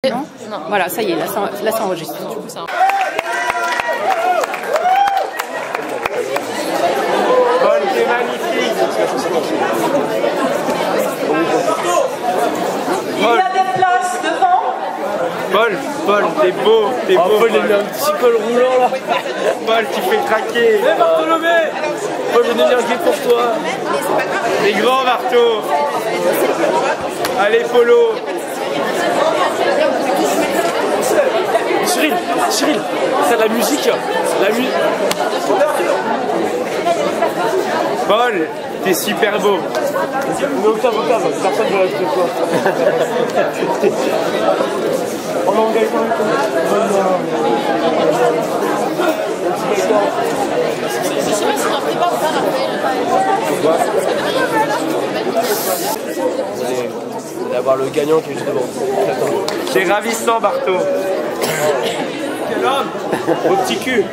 Non, non. Voilà, ça y est, là ça enregistre. Ça... Paul, t'es magnifique. Il y a des places devant. Paul, t'es beau, t'es beau. Paul, il a mis un petit col roulant là. Paul, tu fais craquer. Hé Bartholomé, Paul, j'ai une énergie pour toi. Les grands marteaux. Allez, Polo. Cyril, c'est de la musique. Paul, t'es super beau. Mais Octave, personne ne reste de toi. On va engager quand même. Je sais pas si on en prépare ou pas, Vous allez avoir le gagnant qui est juste devant. C'est ravissant, Barto. Quel homme. Au petit cul.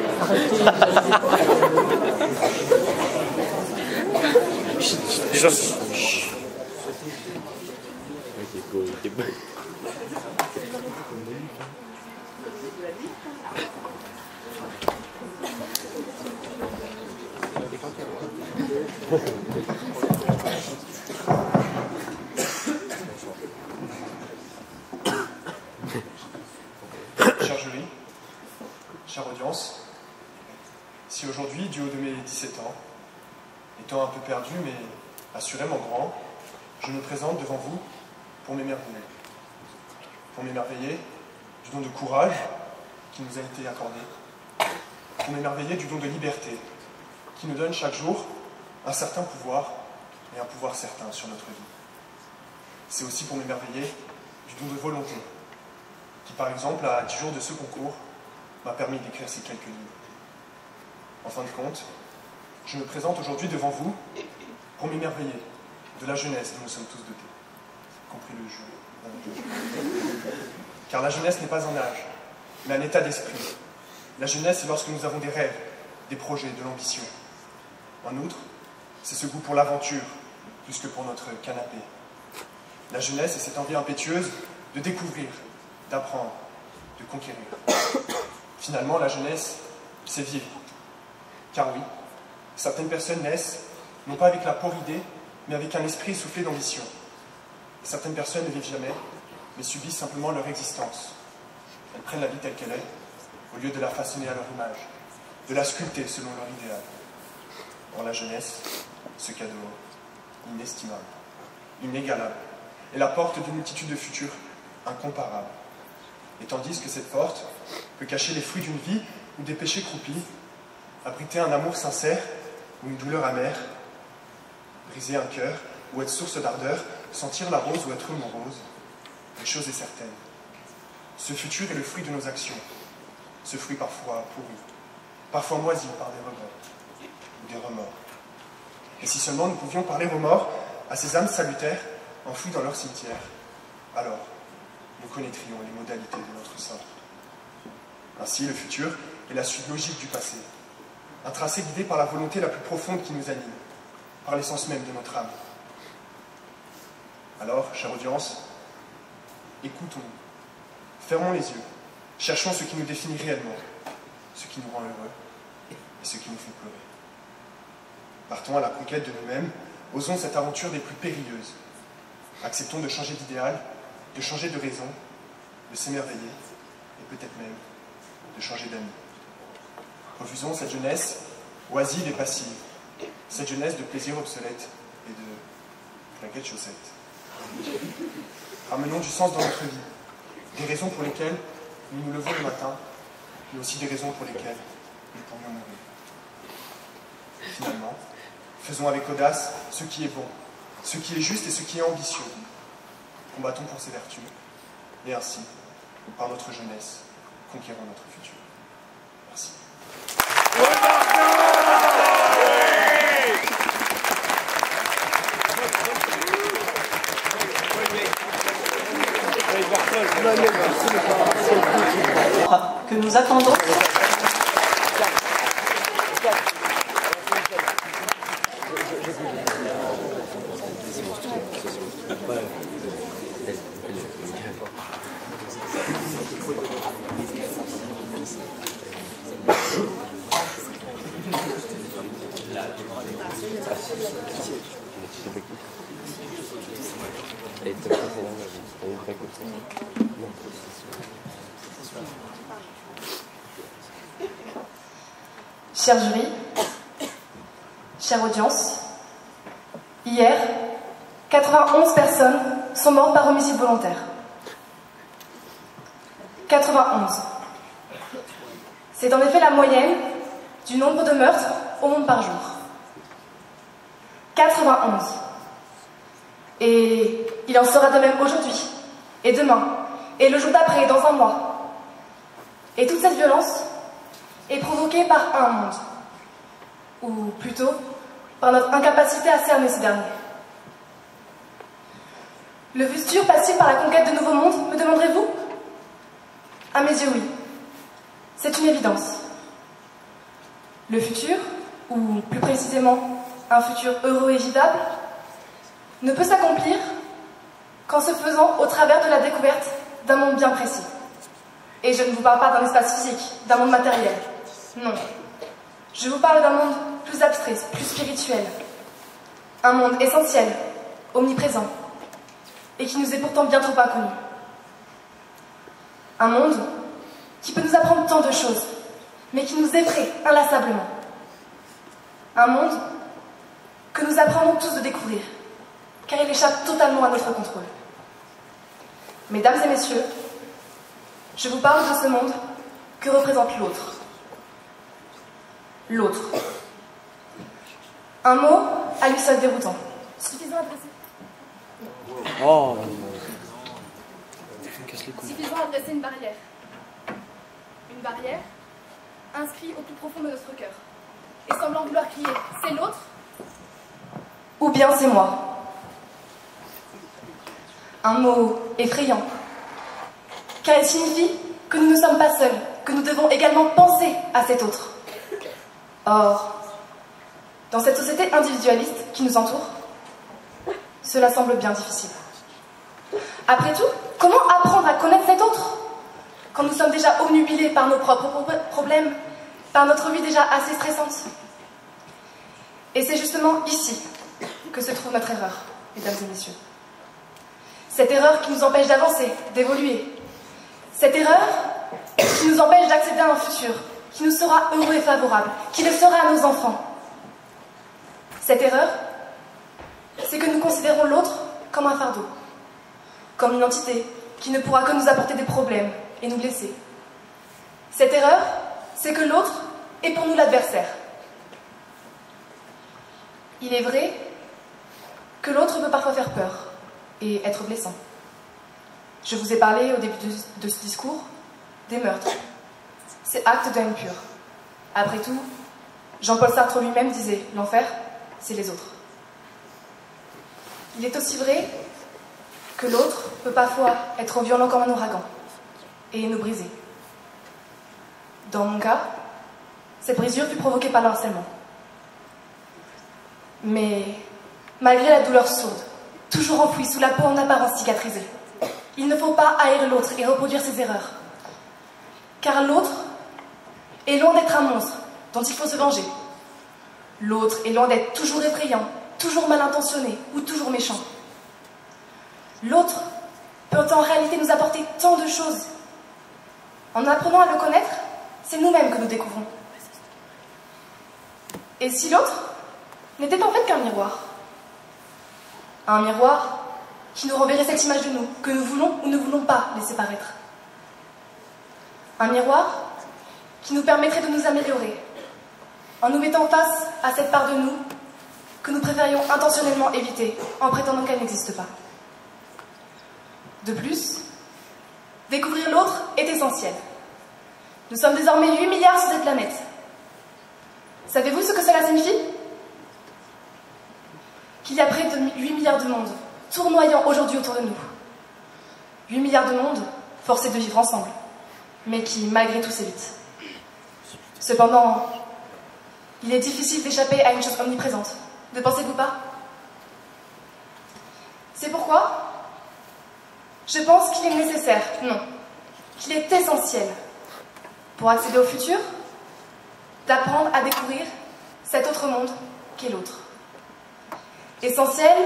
Cher jury, chère audience, si aujourd'hui, du haut de mes 17 ans, étant un peu perdu mais assurément grand, je me présente devant vous pour m'émerveiller. Pour m'émerveiller du don de courage qui nous a été accordé, pour m'émerveiller du don de liberté qui nous donne chaque jour un certain pouvoir et un pouvoir certain sur notre vie. C'est aussi pour m'émerveiller du don de volonté qui, par exemple, à 10 jours de ce concours, m'a permis d'écrire ces quelques lignes. En fin de compte, je me présente aujourd'hui devant vous pour m'émerveiller de la jeunesse dont nous sommes tous dotés, compris le jeu. Car la jeunesse n'est pas un âge, mais un état d'esprit. La jeunesse, c'est lorsque nous avons des rêves, des projets, de l'ambition. En outre, c'est ce goût pour l'aventure, plus que pour notre canapé. La jeunesse, c'est cette envie impétueuse de découvrir, d'apprendre, de conquérir. Finalement, la jeunesse, c'est vivre. Car oui, certaines personnes naissent, non pas avec la pauvre idée, mais avec un esprit essoufflé d'ambition. Certaines personnes ne vivent jamais, mais subissent simplement leur existence. Elles prennent la vie telle qu'elle est, au lieu de la façonner à leur image, de la sculpter selon leur idéal. Or la jeunesse, ce cadeau inestimable, inégalable, est la porte d'une multitude de futurs incomparables. Et tandis que cette porte peut cacher les fruits d'une vie ou des péchés croupis, abriter un amour sincère ou une douleur amère, briser un cœur ou être source d'ardeur, sentir la rose ou être morose, une chose est certaine. Ce futur est le fruit de nos actions, ce fruit parfois pourri, parfois moisi par des regrets ou des remords. Et si seulement nous pouvions parler aux morts, à ces âmes salutaires, enfouies dans leur cimetière, alors nous connaîtrions les modalités de notre sort. Ainsi, le futur est la suite logique du passé, un tracé guidé par la volonté la plus profonde qui nous anime, par l'essence même de notre âme. Alors, chère audience, écoutons-nous, fermons les yeux, cherchons ce qui nous définit réellement, ce qui nous rend heureux et ce qui nous fait pleurer. Partons à la conquête de nous-mêmes, osons cette aventure des plus périlleuses. Acceptons de changer d'idéal, de changer de raison, de s'émerveiller et peut-être même de changer d'amis. Refusons cette jeunesse oisive et passive, cette jeunesse de plaisir obsolète et de claquettes chaussettes. Ramenons du sens dans notre vie, des raisons pour lesquelles nous nous levons le matin, mais aussi des raisons pour lesquelles nous pourrions mourir. Finalement, faisons avec audace ce qui est bon, ce qui est juste et ce qui est ambitieux. Combattons pour ces vertus, et ainsi, par notre jeunesse, conquérons notre futur. Merci. Que nous attendons. Cher jury, chère audience, hier, 91 personnes sont mortes par homicide volontaire. 91. C'est en effet la moyenne du nombre de meurtres au monde par jour. 91. Et il en sera de même aujourd'hui, et demain, et le jour d'après, et dans un mois. Et toute cette violence est provoquée par un monde, ou plutôt par notre incapacité à cerner ce dernier. Le futur passe-t-il par la conquête de nouveaux mondes, me demanderez-vous? À mes yeux, oui. C'est une évidence. Le futur, ou plus précisément un futur heureux et vivable, ne peut s'accomplir qu'en se faisant au travers de la découverte d'un monde bien précis. Et je ne vous parle pas d'un espace physique, d'un monde matériel. Non. Je vous parle d'un monde plus abstrait, plus spirituel. Un monde essentiel, omniprésent, et qui nous est pourtant bien trop inconnu. Un monde qui peut nous apprendre tant de choses, mais qui nous effraie inlassablement. Un monde que nous apprenons tous de découvrir, car il échappe totalement à notre contrôle. Mesdames et messieurs, je vous parle de ce monde que représente l'autre. L'autre. Un mot à lui seul déroutant. Suffisant à dresser une barrière. Une barrière inscrite au plus profond de notre cœur et semblant vouloir crier « c'est l'autre » ou bien c'est moi. Un mot effrayant, car il signifie que nous ne sommes pas seuls, que nous devons également penser à cet autre. Or, dans cette société individualiste qui nous entoure, cela semble bien difficile. Après tout, comment apprendre à connaître cet autre quand nous sommes déjà obnubilés par nos propres problèmes, par notre vie déjà assez stressante? Et c'est justement ici que se trouve notre erreur, mesdames et messieurs. Cette erreur qui nous empêche d'avancer, d'évoluer. Cette erreur qui nous empêche d'accéder à un futur qui nous sera heureux et favorable, qui le sera à nos enfants. Cette erreur, c'est que nous considérons l'autre comme un fardeau, comme une entité qui ne pourra que nous apporter des problèmes et nous blesser. Cette erreur, c'est que l'autre est pour nous l'adversaire. Il est vrai que l'autre peut parfois faire peur et être blessant. Je vous ai parlé au début de ce discours des meurtres, ces actes de haine pure. Après tout, Jean-Paul Sartre lui-même disait « l'enfer, c'est les autres ». Il est aussi vrai que l'autre peut parfois être violent comme un ouragan et nous briser. Dans mon cas, cette brisure fut provoquée par le harcèlement. Mais malgré la douleur sourde, toujours enfouie sous la peau en apparence cicatrisée, il ne faut pas haïr l'autre et reproduire ses erreurs. Car l'autre est loin d'être un monstre dont il faut se venger. L'autre est loin d'être toujours effrayant, toujours mal intentionné ou toujours méchant. L'autre peut en réalité nous apporter tant de choses. En apprenant à le connaître, c'est nous-mêmes que nous découvrons. Et si l'autre n'était en fait qu'un miroir? Un miroir qui nous renverrait cette image de nous, que nous voulons ou ne voulons pas laisser paraître. Un miroir qui nous permettrait de nous améliorer, en nous mettant face à cette part de nous que nous préférions intentionnellement éviter, en prétendant qu'elle n'existe pas. De plus, découvrir l'autre est essentiel. Nous sommes désormais 8 milliards sur cette planète. Savez-vous ce que cela signifie? Qu'il y a près de 8 milliards de mondes tournoyant aujourd'hui autour de nous. 8 milliards de mondes forcés de vivre ensemble, mais qui, malgré tout, s'évitent. Cependant, il est difficile d'échapper à une chose omniprésente. Ne pensez-vous pas? C'est pourquoi je pense qu'il est nécessaire, non, qu'il est essentiel, pour accéder au futur, d'apprendre à découvrir cet autre monde qu'est l'autre. Essentiel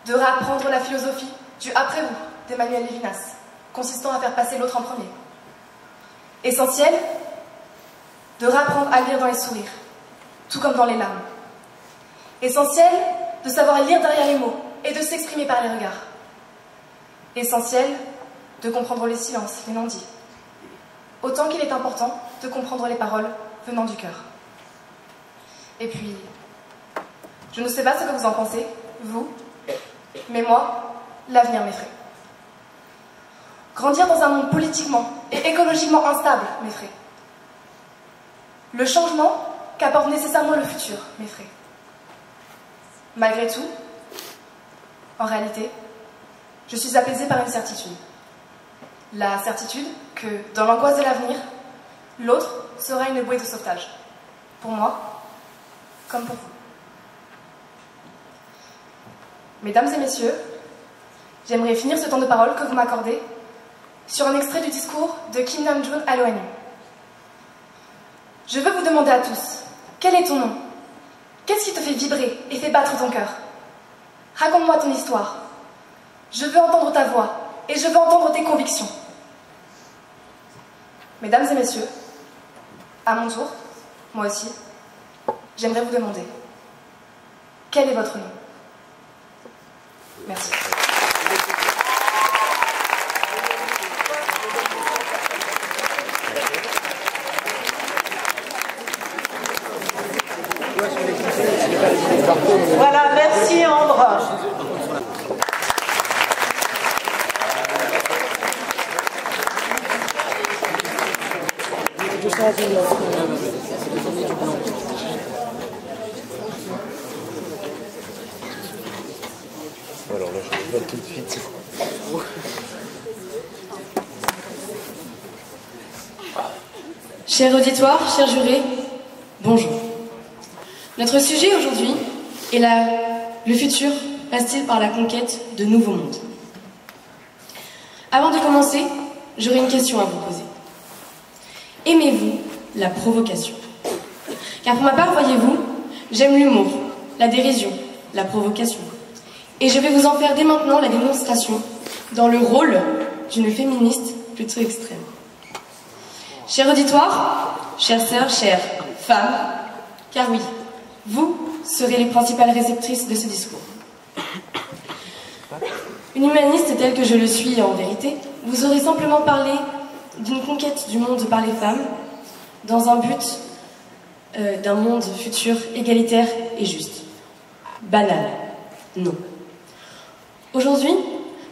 de réapprendre la philosophie du après vous d'Emmanuel Lévinas, consistant à faire passer l'autre en premier. Essentiel de réapprendre à lire dans les sourires, tout comme dans les larmes. Essentiel de savoir lire derrière les mots et de s'exprimer par les regards. Essentiel de comprendre les silences, les non-dits. Autant qu'il est important de comprendre les paroles venant du cœur. Et puis, je ne sais pas ce que vous en pensez, vous, mais moi, l'avenir m'effraie. Grandir dans un monde politiquement et écologiquement instable m'effraie. Le changement qu'apporte nécessairement le futur m'effraie. Malgré tout, en réalité, je suis apaisée par une certitude. La certitude que, dans l'angoisse de l'avenir, l'autre sera une bouée de sauvetage. Pour moi, comme pour vous. Mesdames et messieurs, j'aimerais finir ce temps de parole que vous m'accordez sur un extrait du discours de Kim Nam-joon à l'ONU. Je veux vous demander à tous, quel est ton nom? Qu'est-ce qui te fait vibrer et fait battre ton cœur? Raconte-moi ton histoire. Je veux entendre ta voix et je veux entendre tes convictions. Mesdames et messieurs, à mon tour, moi aussi, j'aimerais vous demander, quel est votre nom? Merci. Voilà, merci Ambre. Alors là, je vais tout de suite. Cher auditoire, cher juré, bonjour. Notre sujet aujourd'hui est le futur passe-t-il par la conquête de nouveaux mondes? Avant de commencer, j'aurais une question à vous poser. Aimez-vous la provocation? Car pour ma part, voyez-vous, j'aime l'humour, la dérision, la provocation. Et je vais vous en faire dès maintenant la démonstration dans le rôle d'une féministe plutôt extrême. Cher auditoire, chères sœurs, chères femmes, car oui, vous serez les principales réceptrices de ce discours. Une humaniste telle que je le suis en vérité, vous aurez simplement parlé d'une conquête du monde par les femmes dans un but d'un monde futur égalitaire et juste. Banal. Non. Aujourd'hui,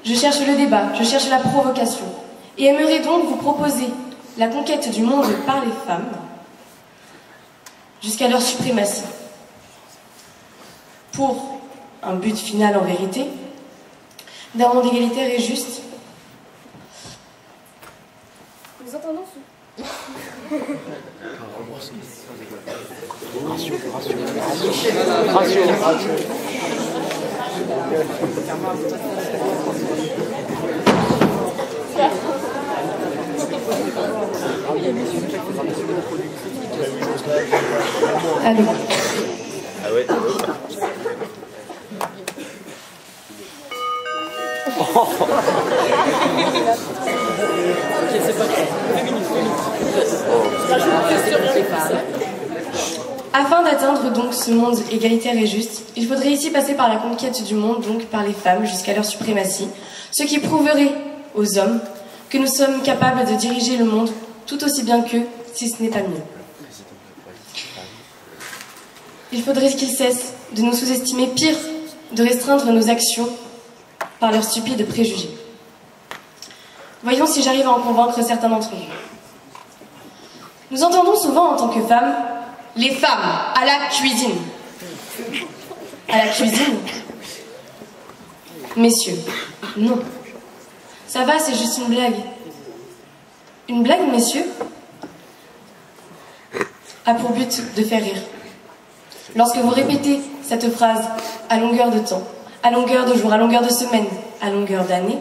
je cherche le débat, je cherche la provocation et aimerais donc vous proposer la conquête du monde par les femmes jusqu'à leur suprématie. Pour un but final en vérité, d'un monde égalitaire et juste. Nous entendons Allô. Ah ouais. Afin d'atteindre donc ce monde égalitaire et juste, il faudrait ici passer par la conquête du monde, donc par les femmes, jusqu'à leur suprématie, ce qui prouverait aux hommes que nous sommes capables de diriger le monde tout aussi bien qu'eux, si ce n'est pas mieux. Il faudrait qu'ils cessent de nous sous-estimer, pire, de restreindre nos actions par leurs stupides préjugés. Voyons si j'arrive à en convaincre certains d'entre vous. Nous entendons souvent en tant que femmes, les femmes à la cuisine. À la cuisine? Messieurs, non. Ça va, c'est juste une blague. Une blague, messieurs, a pour but de faire rire. Lorsque vous répétez cette phrase à longueur de temps, à longueur de jour, à longueur de semaine, à longueur d'année,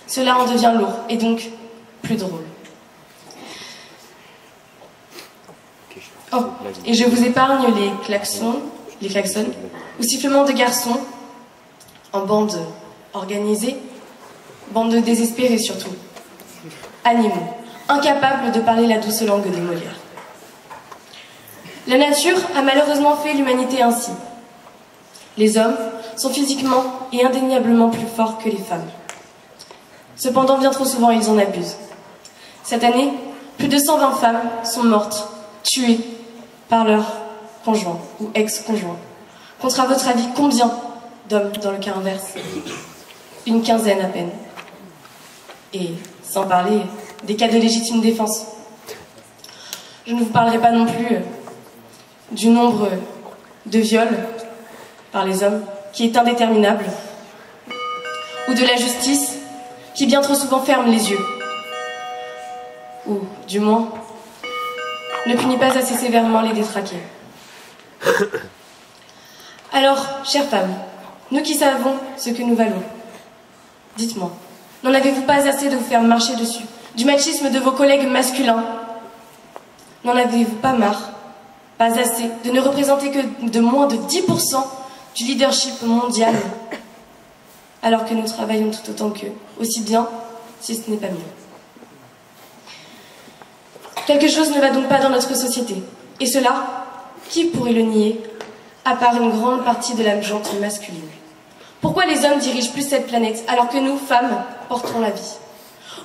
cela en devient lourd et donc plus drôle. Oh, et je vous épargne les klaxons ou sifflements de garçons en bande organisée, bande de désespérés surtout, animaux, incapables de parler la douce langue de Molière. La nature a malheureusement fait l'humanité ainsi. Les hommes sont physiquement et indéniablement plus forts que les femmes. Cependant, bien trop souvent, ils en abusent. Cette année, plus de 120 femmes sont mortes, tuées par leur conjoint ou ex-conjoint. Contre, à votre avis, combien d'hommes dans le cas inverse? Une quinzaine à peine. Et sans parler des cas de légitime défense. Je ne vous parlerai pas non plus du nombre de viols par les hommes qui est indéterminable, ou de la justice qui bien trop souvent ferme les yeux, ou du moins ne punit pas assez sévèrement les détraqués. Alors, chères femmes, nous qui savons ce que nous valons, dites-moi, n'en avez-vous pas assez de vous faire marcher dessus, du machisme de vos collègues masculins? N'en avez-vous pas marre, pas assez, de ne représenter que de moins de 10% du leadership mondial, alors que nous travaillons tout autant qu'eux, aussi bien, si ce n'est pas mieux? Quelque chose ne va donc pas dans notre société. Et cela, qui pourrait le nier, à part une grande partie de la gente masculine? Pourquoi les hommes dirigent plus cette planète, alors que nous, femmes, portons la vie?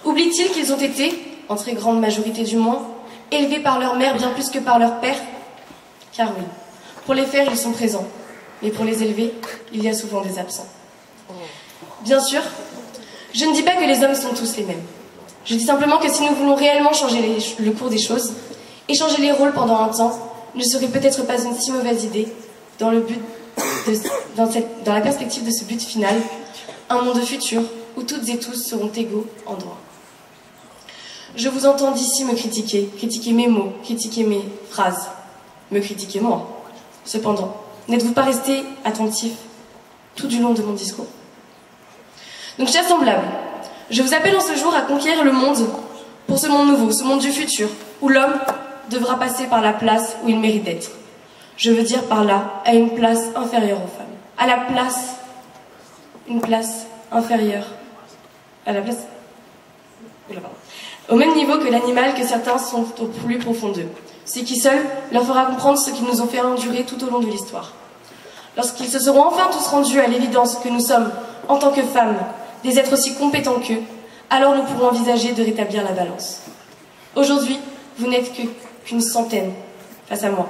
Oublient-ils qu'ils ont été, en très grande majorité du moins, élevés par leur mère bien plus que par leur père? Car oui, pour les faire, ils sont présents. Mais pour les élever, il y a souvent des absents. Bien sûr, je ne dis pas que les hommes sont tous les mêmes. Je dis simplement que si nous voulons réellement changer le cours des choses, et changer les rôles pendant un temps, ne serait peut-être pas une si mauvaise idée, dans la perspective de ce but final, un monde futur où toutes et tous seront égaux en droit. Je vous entends d'ici me critiquer mes mots, critiquer mes phrases, me critiquer moi. Cependant, n'êtes-vous pas resté attentif tout du long de mon discours? Donc, chers semblables, je vous appelle en ce jour à conquérir le monde pour ce monde nouveau, ce monde du futur, où l'homme devra passer par la place où il mérite d'être. Je veux dire par là, à une place inférieure aux femmes. À la place, une place inférieure. À la place... Au même niveau que l'animal que certains sont au plus profond d'eux. Ce qui seul leur fera comprendre ce qu'ils nous ont fait endurer tout au long de l'histoire. Lorsqu'ils se seront enfin tous rendus à l'évidence que nous sommes, en tant que femmes, des êtres aussi compétents qu'eux, alors nous pourrons envisager de rétablir la balance. Aujourd'hui, vous n'êtes qu'une centaine face à moi.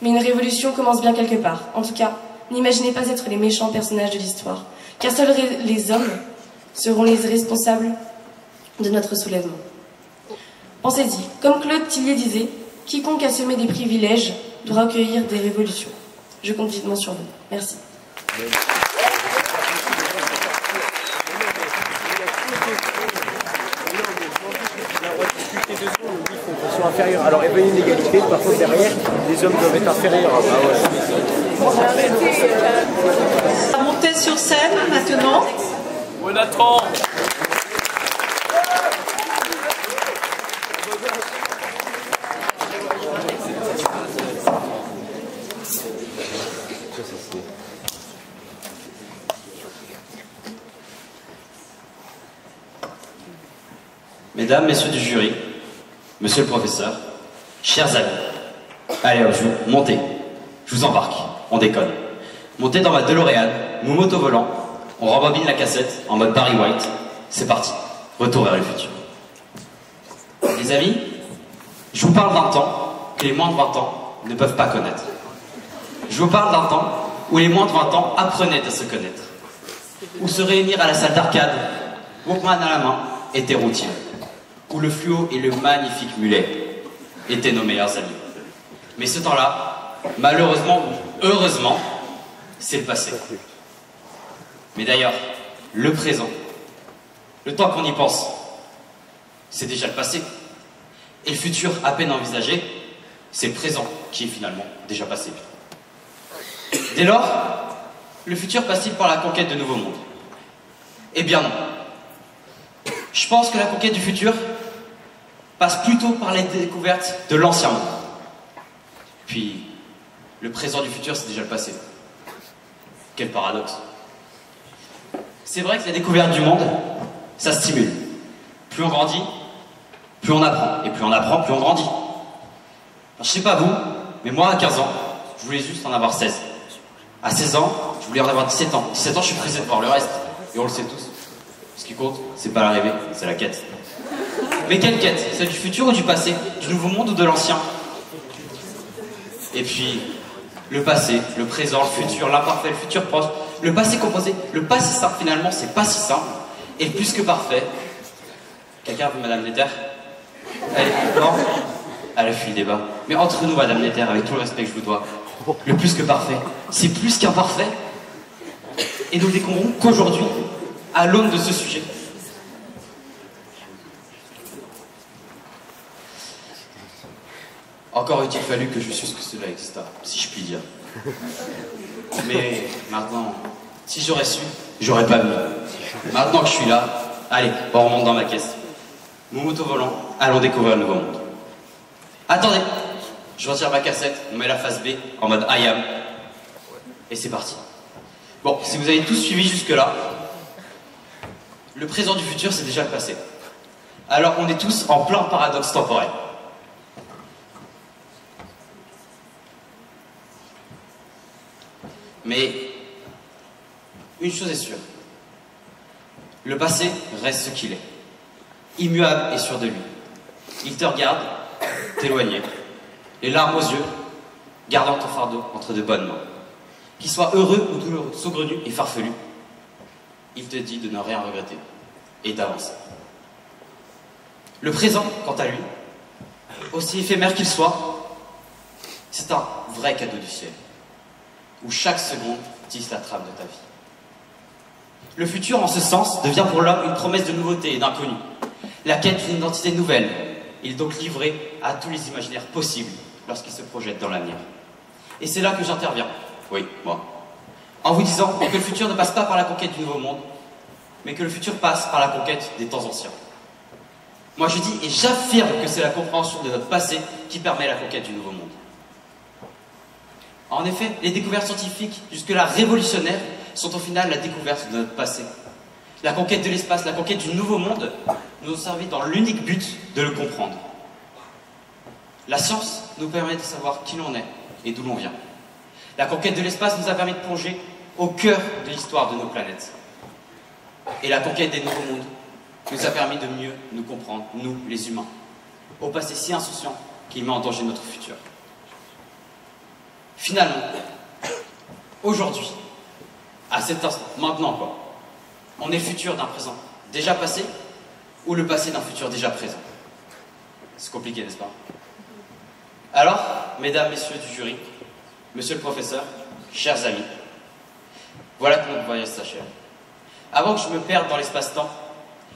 Mais une révolution commence bien quelque part. En tout cas, n'imaginez pas être les méchants personnages de l'histoire, car seuls les hommes seront les responsables de notre soulèvement. Pensez-y, comme Claude Tillier disait, quiconque a semé des privilèges doit recueillir des révolutions. Je compte vivement sur vous. Merci. Inférieurs. Alors, il y a une inégalité, par contre, derrière, les hommes doivent être inférieurs. Ah ouais. Montez sur scène maintenant. Jonathan. Mesdames, messieurs du jury, monsieur le professeur, chers amis, allez hop, montez, je vous embarque, on déconne. Montez dans ma DeLorean, mon moto-volant, on rembobine la cassette en mode Barry White, c'est parti, retour vers le futur. Les amis, je vous parle d'un temps que les moins de 20 ans ne peuvent pas connaître. Je vous parle d'un temps où les moins de 20 ans apprenaient à se connaître, où se réunir à la salle d'arcade, Walkman à la main, était routine, où le fluo et le magnifique mulet étaient nos meilleurs amis. Mais ce temps-là, malheureusement ou heureusement, c'est le passé. Mais d'ailleurs, le présent, le temps qu'on y pense, c'est déjà le passé. Et le futur à peine envisagé, c'est le présent qui est finalement déjà passé. Dès lors, le futur passe-t-il par la conquête de nouveaux mondes? Eh bien non. Je pense que la conquête du futur passe plutôt par les découvertes de l'ancien monde. Puis, le présent du futur, c'est déjà le passé. Quel paradoxe. C'est vrai que la découverte du monde, ça stimule. Plus on grandit, plus on apprend. Et plus on apprend, plus on grandit. Alors, je sais pas vous, mais moi, à 15 ans, je voulais juste en avoir 16. À 16 ans, je voulais en avoir 17 ans. 17 ans, je suis pressé de voir le reste. Et on le sait tous. Ce qui compte, c'est pas l'arrivée, c'est la quête. Mais quelle quête? Celle du futur ou du passé? Du nouveau monde ou de l'ancien? Et puis, le passé, le présent, le futur, l'imparfait, le futur proche, le passé composé, le passé simple, finalement, c'est pas si simple. Et le plus que parfait. Quelqu'un a vu Madame Netter? Elle est non? Elle a fui le débat. Mais entre nous, Madame Netter, avec tout le respect que je vous dois, le plus que parfait, c'est plus qu'imparfait. Et nous découvrons qu'aujourd'hui, à l'aune de ce sujet, encore eût-il fallu que je susse que cela exista, si je puis dire. Mais maintenant, si j'aurais su, j'aurais pas mis. Maintenant que je suis là, allez, on remonte dans ma caisse. Mon moto-volant, allons découvrir le nouveau monde. Attendez, je retire ma cassette, on met la face B en mode I am. Et c'est parti. Bon, si vous avez tous suivi jusque-là, le présent du futur, c'est déjà le passé. Alors on est tous en plein paradoxe temporel. Mais une chose est sûre, le passé reste ce qu'il est, immuable et sûr de lui. Il te regarde, t'éloigner, les larmes aux yeux, gardant ton fardeau entre de bonnes mains. Qu'il soit heureux ou douloureux, saugrenu et farfelu, il te dit de ne rien regretter et d'avancer. Le présent, quant à lui, aussi éphémère qu'il soit, c'est un vrai cadeau du ciel, où chaque seconde tisse la trame de ta vie. Le futur, en ce sens, devient pour l'homme une promesse de nouveauté et d'inconnu, la quête d'une identité nouvelle. Il est donc livré à tous les imaginaires possibles lorsqu'il se projette dans l'avenir. Et c'est là que j'interviens, oui, moi, en vous disant que le futur ne passe pas par la conquête du nouveau monde, mais que le futur passe par la conquête des temps anciens. Moi je dis et j'affirme que c'est la compréhension de notre passé qui permet la conquête du nouveau monde. En effet, les découvertes scientifiques, jusque-là révolutionnaires, sont au final la découverte de notre passé. La conquête de l'espace, la conquête du nouveau monde, nous ont servi dans l'unique but de le comprendre. La science nous permet de savoir qui l'on est et d'où l'on vient. La conquête de l'espace nous a permis de plonger au cœur de l'histoire de nos planètes. Et la conquête des nouveaux mondes nous a permis de mieux nous comprendre, nous, les humains, au passé si insouciant qu'il met en danger notre futur. Finalement, aujourd'hui, à cet instant, maintenant quoi, on est le futur d'un présent déjà passé ou le passé d'un futur déjà présent. C'est compliqué, n'est-ce pas? Alors, mesdames, messieurs du jury, monsieur le professeur, chers amis, voilà que notre voyage s'achève. Avant que je me perde dans l'espace-temps,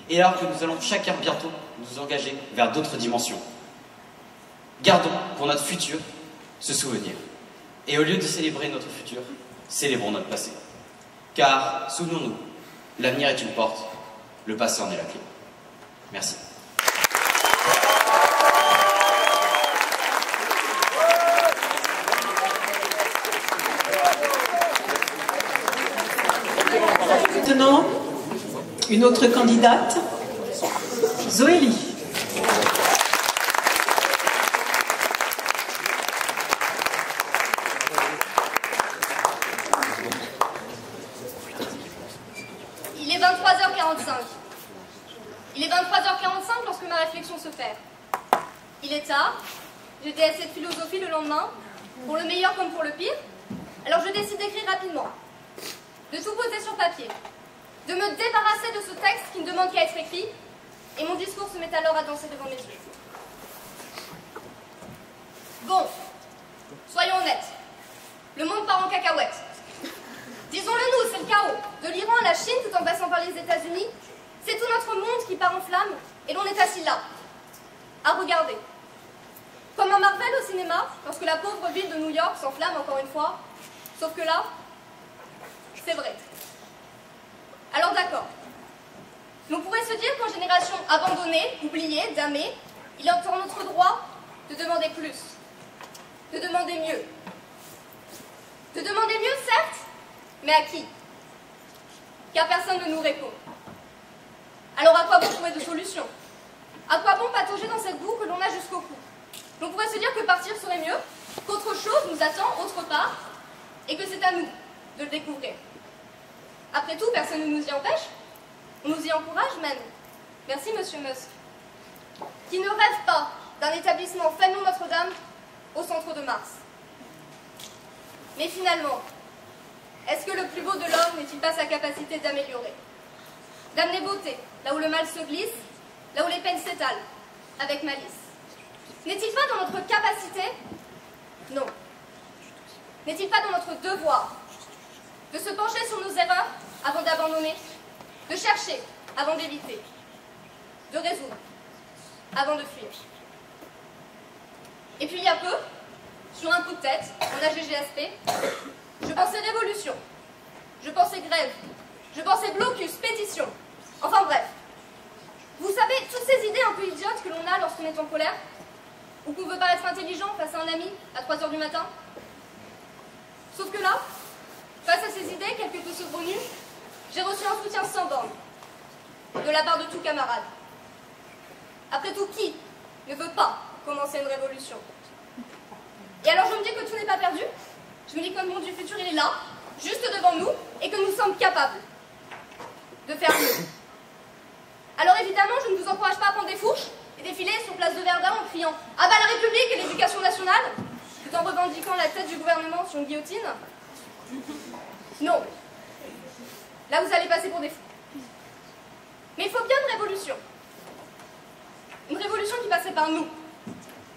et alors que nous allons chacun bientôt nous engager vers d'autres dimensions, gardons pour notre futur ce souvenir. Et au lieu de célébrer notre futur, célébrons notre passé. Car, souvenons-nous, l'avenir est une porte, le passé en est la clé. Merci. Maintenant, une autre candidate, Zoélie. Il est 23h45. Il est 23h45 lorsque ma réflexion se perd. Il est tard, j'ai DSC de philosophie le lendemain, pour le meilleur comme pour le pire, alors je décide d'écrire rapidement, de tout poser sur papier, de me débarrasser de ce texte qui ne demande qu'à être écrit, et mon discours se met alors à danser devant mes yeux. Bon, soyons honnêtes, le monde part en cacahuète. Disons-le nous, c'est le chaos. De l'Iran à la Chine, tout en passant par les États-Unis, c'est tout notre monde qui part en flammes, et l'on est assis là, à regarder. Comme un Marvel au cinéma, lorsque la pauvre ville de New York s'enflamme encore une fois, sauf que là, c'est vrai. Alors d'accord, l'on pourrait se dire qu'en génération abandonnée, oubliée, damnée, Il est encore notre droit de demander plus, de demander mieux. De demander mieux, certes, mais à qui? Car personne ne nous répond. Alors à quoi bon trouver de solutions? À quoi bon patauger dans cette boue que l'on a jusqu'au cou? On pourrait se dire que partir serait mieux, qu'autre chose nous attend autre part, et que c'est à nous de le découvrir. Après tout, personne ne nous y empêche. On nous y encourage même. Merci, Monsieur Musk. Qui ne rêve pas d'un établissement Fénelon Notre-Dame au centre de Mars. Mais finalement, est-ce que le plus beau de l'homme n'est-il pas sa capacité d'améliorer, d'amener beauté là où le mal se glisse, là où les peines s'étalent, avec malice? N'est-il pas dans notre capacité? Non. N'est-il pas dans notre devoir de se pencher sur nos erreurs avant d'abandonner, de chercher avant d'éviter, de résoudre avant de fuir? Et puis il y a peu, sur un coup de tête, en AGGSP, je pensais révolution, je pensais grève, je pensais blocus, pétition, enfin bref. Vous savez, toutes ces idées un peu idiotes que l'on a lorsqu'on est en colère, ou qu'on veut paraître intelligent face à un ami à 3 h du matin. Sauf que là, face à ces idées quelque peu saugrenues, j'ai reçu un soutien sans borne, de la part de tout camarade. Après tout, qui ne veut pas commencer une révolution? Et alors je me dis que tout n'est pas perdu. Je me dis que le monde du futur, il est là, juste devant nous, et que nous sommes capables de faire mieux. Alors évidemment, je ne vous encourage pas à prendre des fourches et défiler sur place de Verdun en criant « À bas la République et l'éducation nationale !» tout en revendiquant la tête du gouvernement sur une guillotine. Non. Là, vous allez passer pour des fous. Mais il faut bien une révolution. Une révolution qui passerait par nous.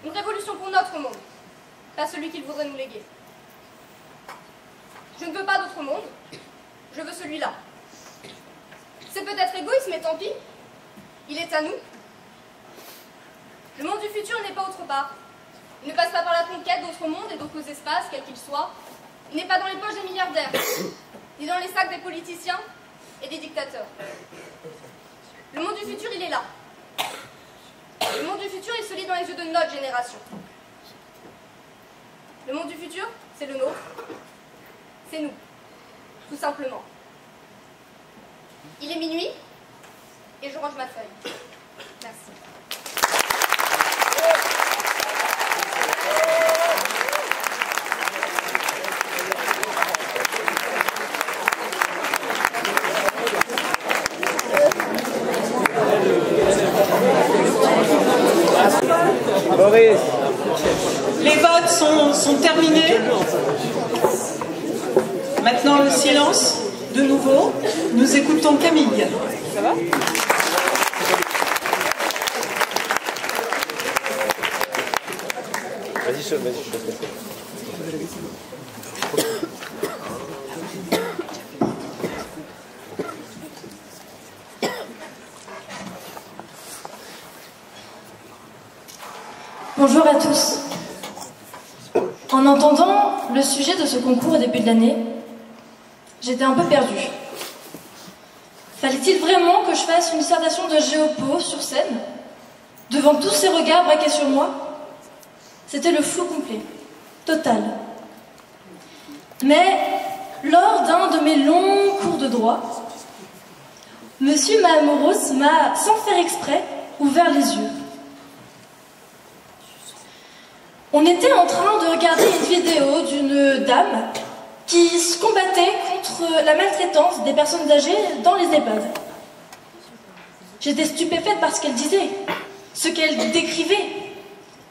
Une révolution pour notre monde, pas celui qu'il voudrait nous léguer. Je ne veux pas d'autre monde, je veux celui-là. C'est peut-être égoïste, mais tant pis. Il est à nous. Le monde du futur n'est pas autre part. Il ne passe pas par la conquête d'autres mondes et d'autres espaces, quels qu'ils soient. Il n'est pas dans les poches des milliardaires, ni dans les sacs des politiciens et des dictateurs. Le monde du futur, il est là. Le monde du futur, il se lit dans les yeux de notre génération. Le monde du futur, c'est le nôtre. C'est nous, tout simplement. Il est minuit, et je range ma feuille. Merci. Boris. Les votes sont terminés. Maintenant le silence. De nouveau, nous écoutons Camille. Ça va? Vas-y, je te Bonjour à tous. En entendant le sujet de ce concours au début de l'année, j'étais un peu perdue. Fallait-il vraiment que je fasse une dissertation de géopo sur scène, devant tous ces regards braqués sur moi? C'était le flou complet, total. Mais lors d'un de mes longs cours de droit, Monsieur Mahamoros m'a, sans faire exprès, ouvert les yeux. On était en train de regarder une vidéo d'une dame qui se combattait contre la maltraitance des personnes âgées dans les EHPAD. J'étais stupéfaite par ce qu'elle disait, ce qu'elle décrivait.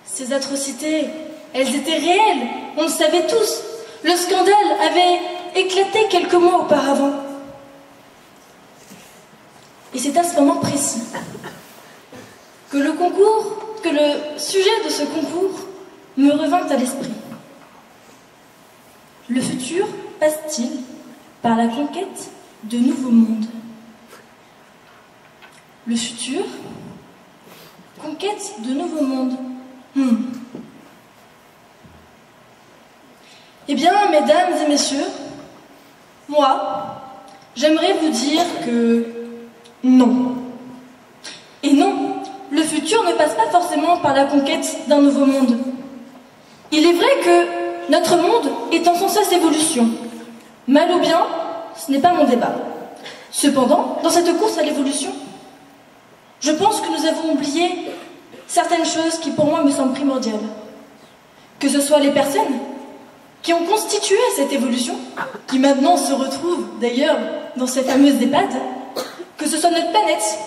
Ces atrocités, elles étaient réelles, on le savait tous. Le scandale avait éclaté quelques mois auparavant. Et c'est à ce moment précis que le sujet de ce concours me revint à l'esprit. Le futur passe-t-il par la conquête de nouveaux mondes? Le futur, conquête de nouveaux mondes. Eh bien, mesdames et messieurs, moi, j'aimerais vous dire que non. Et non, le futur ne passe pas forcément forcément par la conquête d'un nouveau monde. Il est vrai que notre monde est en sans cesse évolution. Mal ou bien, ce n'est pas mon débat. Cependant, dans cette course à l'évolution, je pense que nous avons oublié certaines choses qui pour moi me semblent primordiales. Que ce soit les personnes qui ont constitué cette évolution, qui maintenant se retrouvent d'ailleurs dans ces fameuses EHPAD, que ce soit notre planète,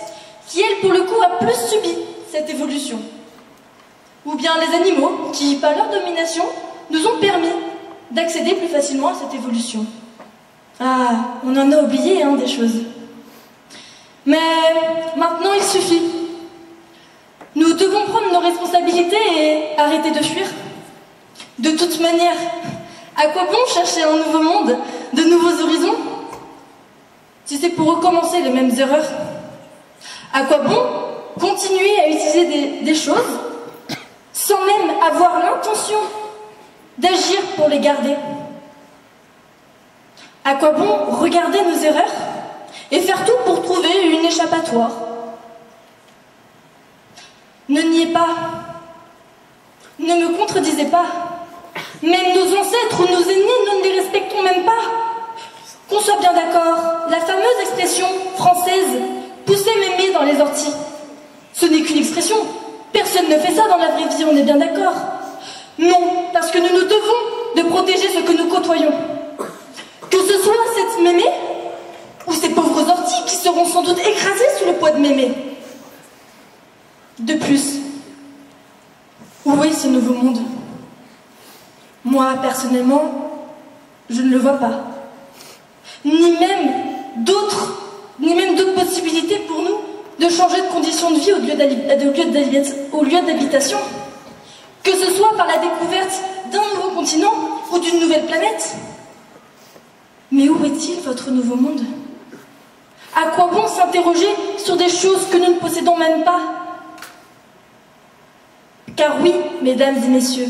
qui elle pour le coup a plus subi cette évolution, ou bien les animaux qui, par leur domination, nous ont permis d'accéder plus facilement à cette évolution. Ah, on en a oublié des choses. Mais maintenant il suffit. Nous devons prendre nos responsabilités et arrêter de fuir. De toute manière, à quoi bon chercher un nouveau monde, de nouveaux horizons, si c'est pour recommencer les mêmes erreurs? À quoi bon continuer à utiliser des choses sans même avoir l'intention d'agir pour les garder? À quoi bon regarder nos erreurs et faire tout pour trouver une échappatoire? Ne niez pas, ne me contredisez pas. Même nos ancêtres ou nos aînés, nous ne les respectons même pas. Qu'on soit bien d'accord, la fameuse expression française « pousser mémé dans les orties », ce n'est qu'une expression. Personne ne fait ça dans la vraie vie, on est bien d'accord. Non, parce que nous nous devons de protéger ce que nous côtoyons. Que ce soit cette mémé ou ces pauvres orties qui seront sans doute écrasées sous le poids de mémé. De plus, où est ce nouveau monde? Moi, personnellement, je ne le vois pas. Ni même d'autres possibilités pour nous de changer de conditions de vie au lieu d'habitation. Que ce soit par la découverte d'un nouveau continent ou d'une nouvelle planète. Mais où est-il, votre nouveau monde? À quoi bon s'interroger sur des choses que nous ne possédons même pas? Car oui, mesdames et messieurs,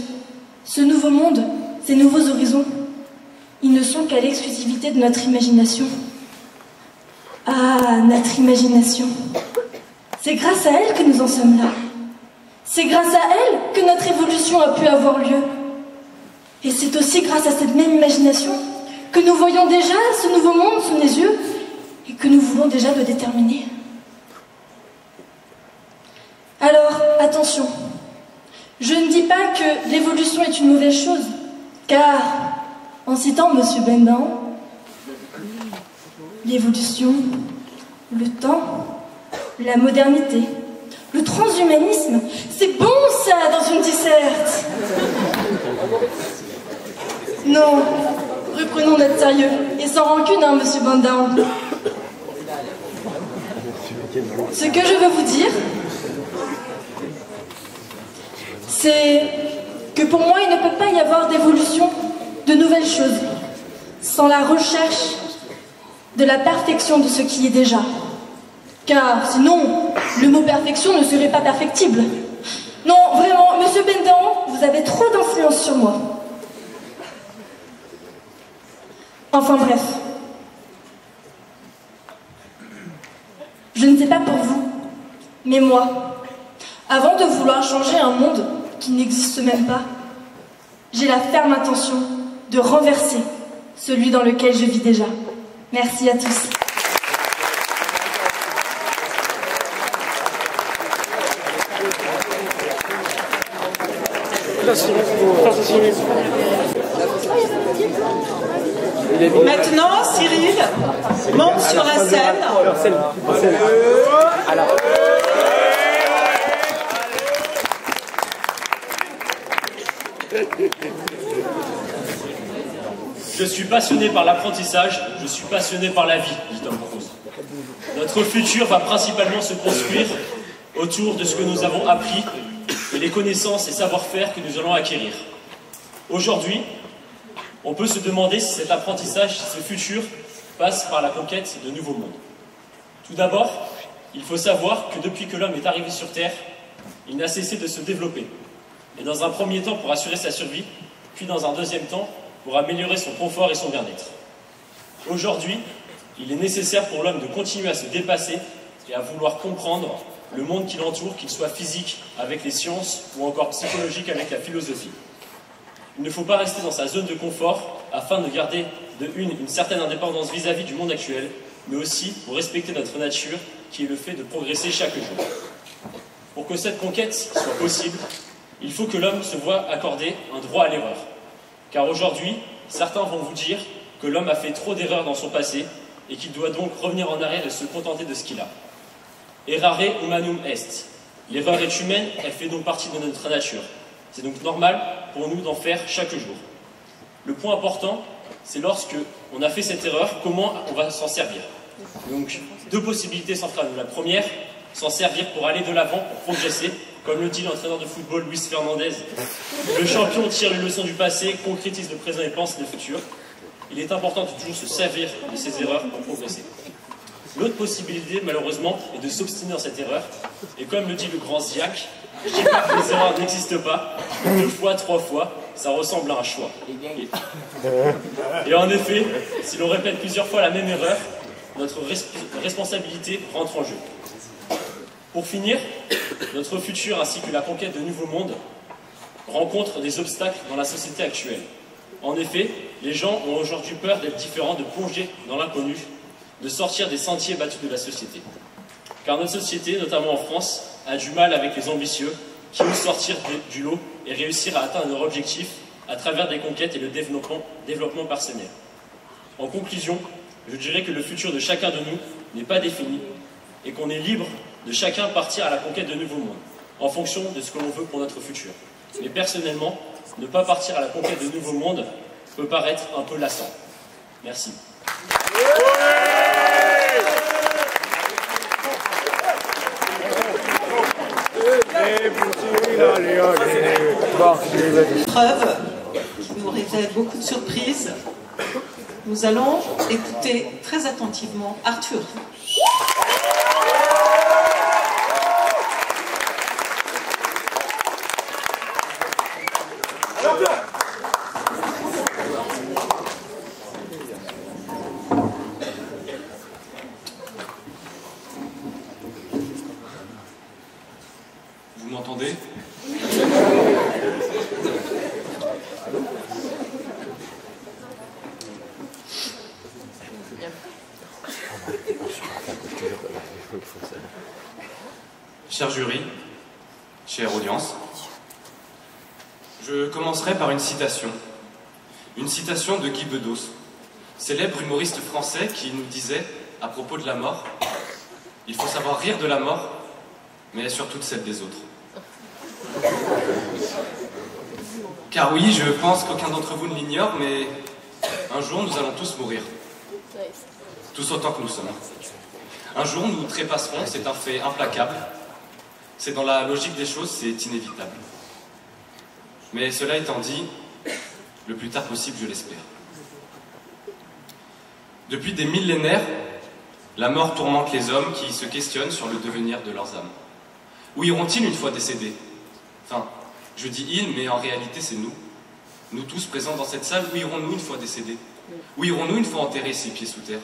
ce nouveau monde, ces nouveaux horizons, ils ne sont qu'à l'exclusivité de notre imagination. Ah, notre imagination. C'est grâce à elle que nous en sommes là. C'est grâce à elle que notre évolution a pu avoir lieu. Et c'est aussi grâce à cette même imagination que nous voyons déjà ce nouveau monde sous les yeux et que nous voulons déjà le déterminer. Alors, attention. Je ne dis pas que l'évolution est une mauvaise chose, car, en citant M. Bendin, l'évolution, le temps, la modernité, le transhumanisme, c'est bon ça dans une disserte. Non, reprenons notre sérieux, et sans rancune, M. Bendin. Ce que je veux vous dire, c'est que pour moi, il ne peut pas y avoir d'évolution, de nouvelles choses, sans la recherche de la perfection de ce qui est déjà. Car sinon, le mot perfection ne serait pas perfectible. Non, vraiment, Monsieur Bendin, vous avez trop d'influence sur moi. Enfin bref. Je ne sais pas pour vous, mais moi, avant de vouloir changer un monde qui n'existe même pas, j'ai la ferme intention de renverser celui dans lequel je vis déjà. Merci à tous. Maintenant, Cyril monte sur la scène. Je suis passionné par l'apprentissage, je suis passionné par la vie, dit Tom Cruise. Notre futur va principalement se construire autour de ce que nous avons appris et les connaissances et savoir-faire que nous allons acquérir. Aujourd'hui, on peut se demander si cet apprentissage, si ce futur, passe par la conquête de nouveaux mondes. Tout d'abord, il faut savoir que depuis que l'homme est arrivé sur Terre, il n'a cessé de se développer. Et dans un premier temps pour assurer sa survie, puis dans un deuxième temps pour améliorer son confort et son bien-être. Aujourd'hui, il est nécessaire pour l'homme de continuer à se dépasser et à vouloir comprendre le monde qui l'entoure, qu'il soit physique avec les sciences ou encore psychologique avec la philosophie. Il ne faut pas rester dans sa zone de confort afin de garder une certaine indépendance vis-à-vis du monde actuel, mais aussi pour respecter notre nature qui est le fait de progresser chaque jour. Pour que cette conquête soit possible, il faut que l'homme se voie accorder un droit à l'erreur. Car aujourd'hui, certains vont vous dire que l'homme a fait trop d'erreurs dans son passé et qu'il doit donc revenir en arrière et se contenter de ce qu'il a. Errare humanum est. L'erreur est humaine, elle fait donc partie de notre nature. C'est donc normal pour nous d'en faire chaque jour. Le point important, c'est lorsque on a fait cette erreur, comment on va s'en servir. Donc, deux possibilités s'offrent à nous. La première, s'en servir pour aller de l'avant, pour progresser, comme le dit l'entraîneur de football Luis Fernandez. Le champion tire les leçons du passé, concrétise le présent et pense le futur. Il est important de toujours se servir de ces erreurs pour progresser. L'autre possibilité, malheureusement, est de s'obstiner dans cette erreur. Et comme le dit le grand Ziak, je dis pas que les erreurs n'existent pas, 2 fois, 3 fois, ça ressemble à un choix. Et en effet, si l'on répète plusieurs fois la même erreur, notre responsabilité rentre en jeu. Pour finir, notre futur ainsi que la conquête de nouveaux mondes rencontrent des obstacles dans la société actuelle. En effet, les gens ont aujourd'hui peur d'être différents, de plonger dans l'inconnu, de sortir des sentiers battus de la société. Car notre société, notamment en France, a du mal avec les ambitieux qui osent sortir du lot et réussir à atteindre leur objectif à travers des conquêtes et le développement personnel. En conclusion, je dirais que le futur de chacun de nous n'est pas défini et qu'on est libre de chacun partir à la conquête de nouveaux mondes en fonction de ce que l'on veut pour notre futur. Mais personnellement, ne pas partir à la conquête de nouveaux mondes peut paraître un peu lassant. Merci. Preuve qui nous révèle beaucoup de surprises. Nous allons écouter très attentivement Arthur. Vous m'entendez ? Cher jury, chère audience, je commencerai par une citation de Guy Bedos, célèbre humoriste français qui nous disait, à propos de la mort, « Il faut savoir rire de la mort, mais surtout de celle des autres. » Car oui, je pense qu'aucun d'entre vous ne l'ignore, mais un jour nous allons tous mourir. Tous autant que nous sommes. Un jour nous trépasserons, c'est un fait implacable. C'est dans la logique des choses, c'est inévitable. Mais cela étant dit, le plus tard possible, je l'espère. Depuis des millénaires, la mort tourmente les hommes qui se questionnent sur le devenir de leurs âmes. Où iront-ils une fois décédés? Enfin, je dis ils, mais en réalité c'est nous. Nous tous présents dans cette salle, où irons-nous une fois décédés? Où irons-nous une fois enterrés 6 pieds sous terre?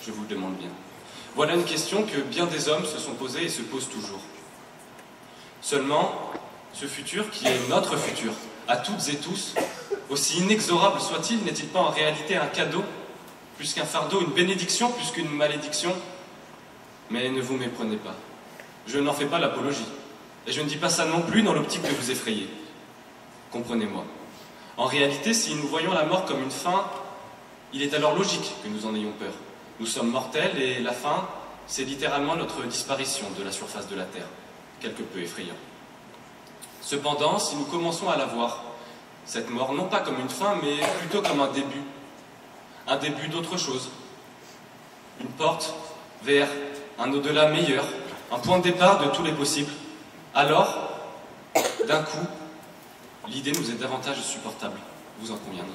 Je vous le demande bien. Voilà une question que bien des hommes se sont posées et se posent toujours. Seulement, ce futur qui est notre futur, à toutes et tous, aussi inexorable soit-il, n'est-il pas en réalité un cadeau, plus qu'un fardeau, une bénédiction, plus qu'une malédiction? Mais ne vous méprenez pas. Je n'en fais pas l'apologie. Et je ne dis pas ça non plus dans l'optique de vous effrayer. Comprenez-moi. En réalité, si nous voyons la mort comme une fin, il est alors logique que nous en ayons peur. Nous sommes mortels et la fin, c'est littéralement notre disparition de la surface de la Terre. Quelque peu effrayant. Cependant, si nous commençons à la voir, cette mort, non pas comme une fin, mais plutôt comme un début d'autre chose. Une porte vers un au-delà meilleur, un point de départ de tous les possibles. Alors, d'un coup, l'idée nous est davantage supportable, vous en conviendrez.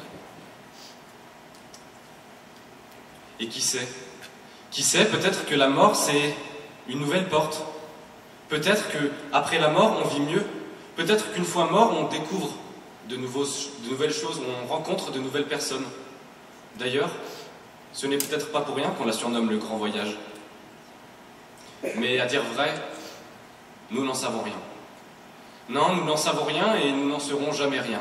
Et qui sait, peut-être que la mort, c'est une nouvelle porte. Peut-être qu'après la mort, on vit mieux. Peut-être qu'une fois mort, on découvre de nouvelles choses, on rencontre de nouvelles personnes. D'ailleurs, ce n'est peut-être pas pour rien qu'on la surnomme le grand voyage. Mais à dire vrai, nous n'en savons rien. Non, nous n'en savons rien et nous n'en serons jamais rien.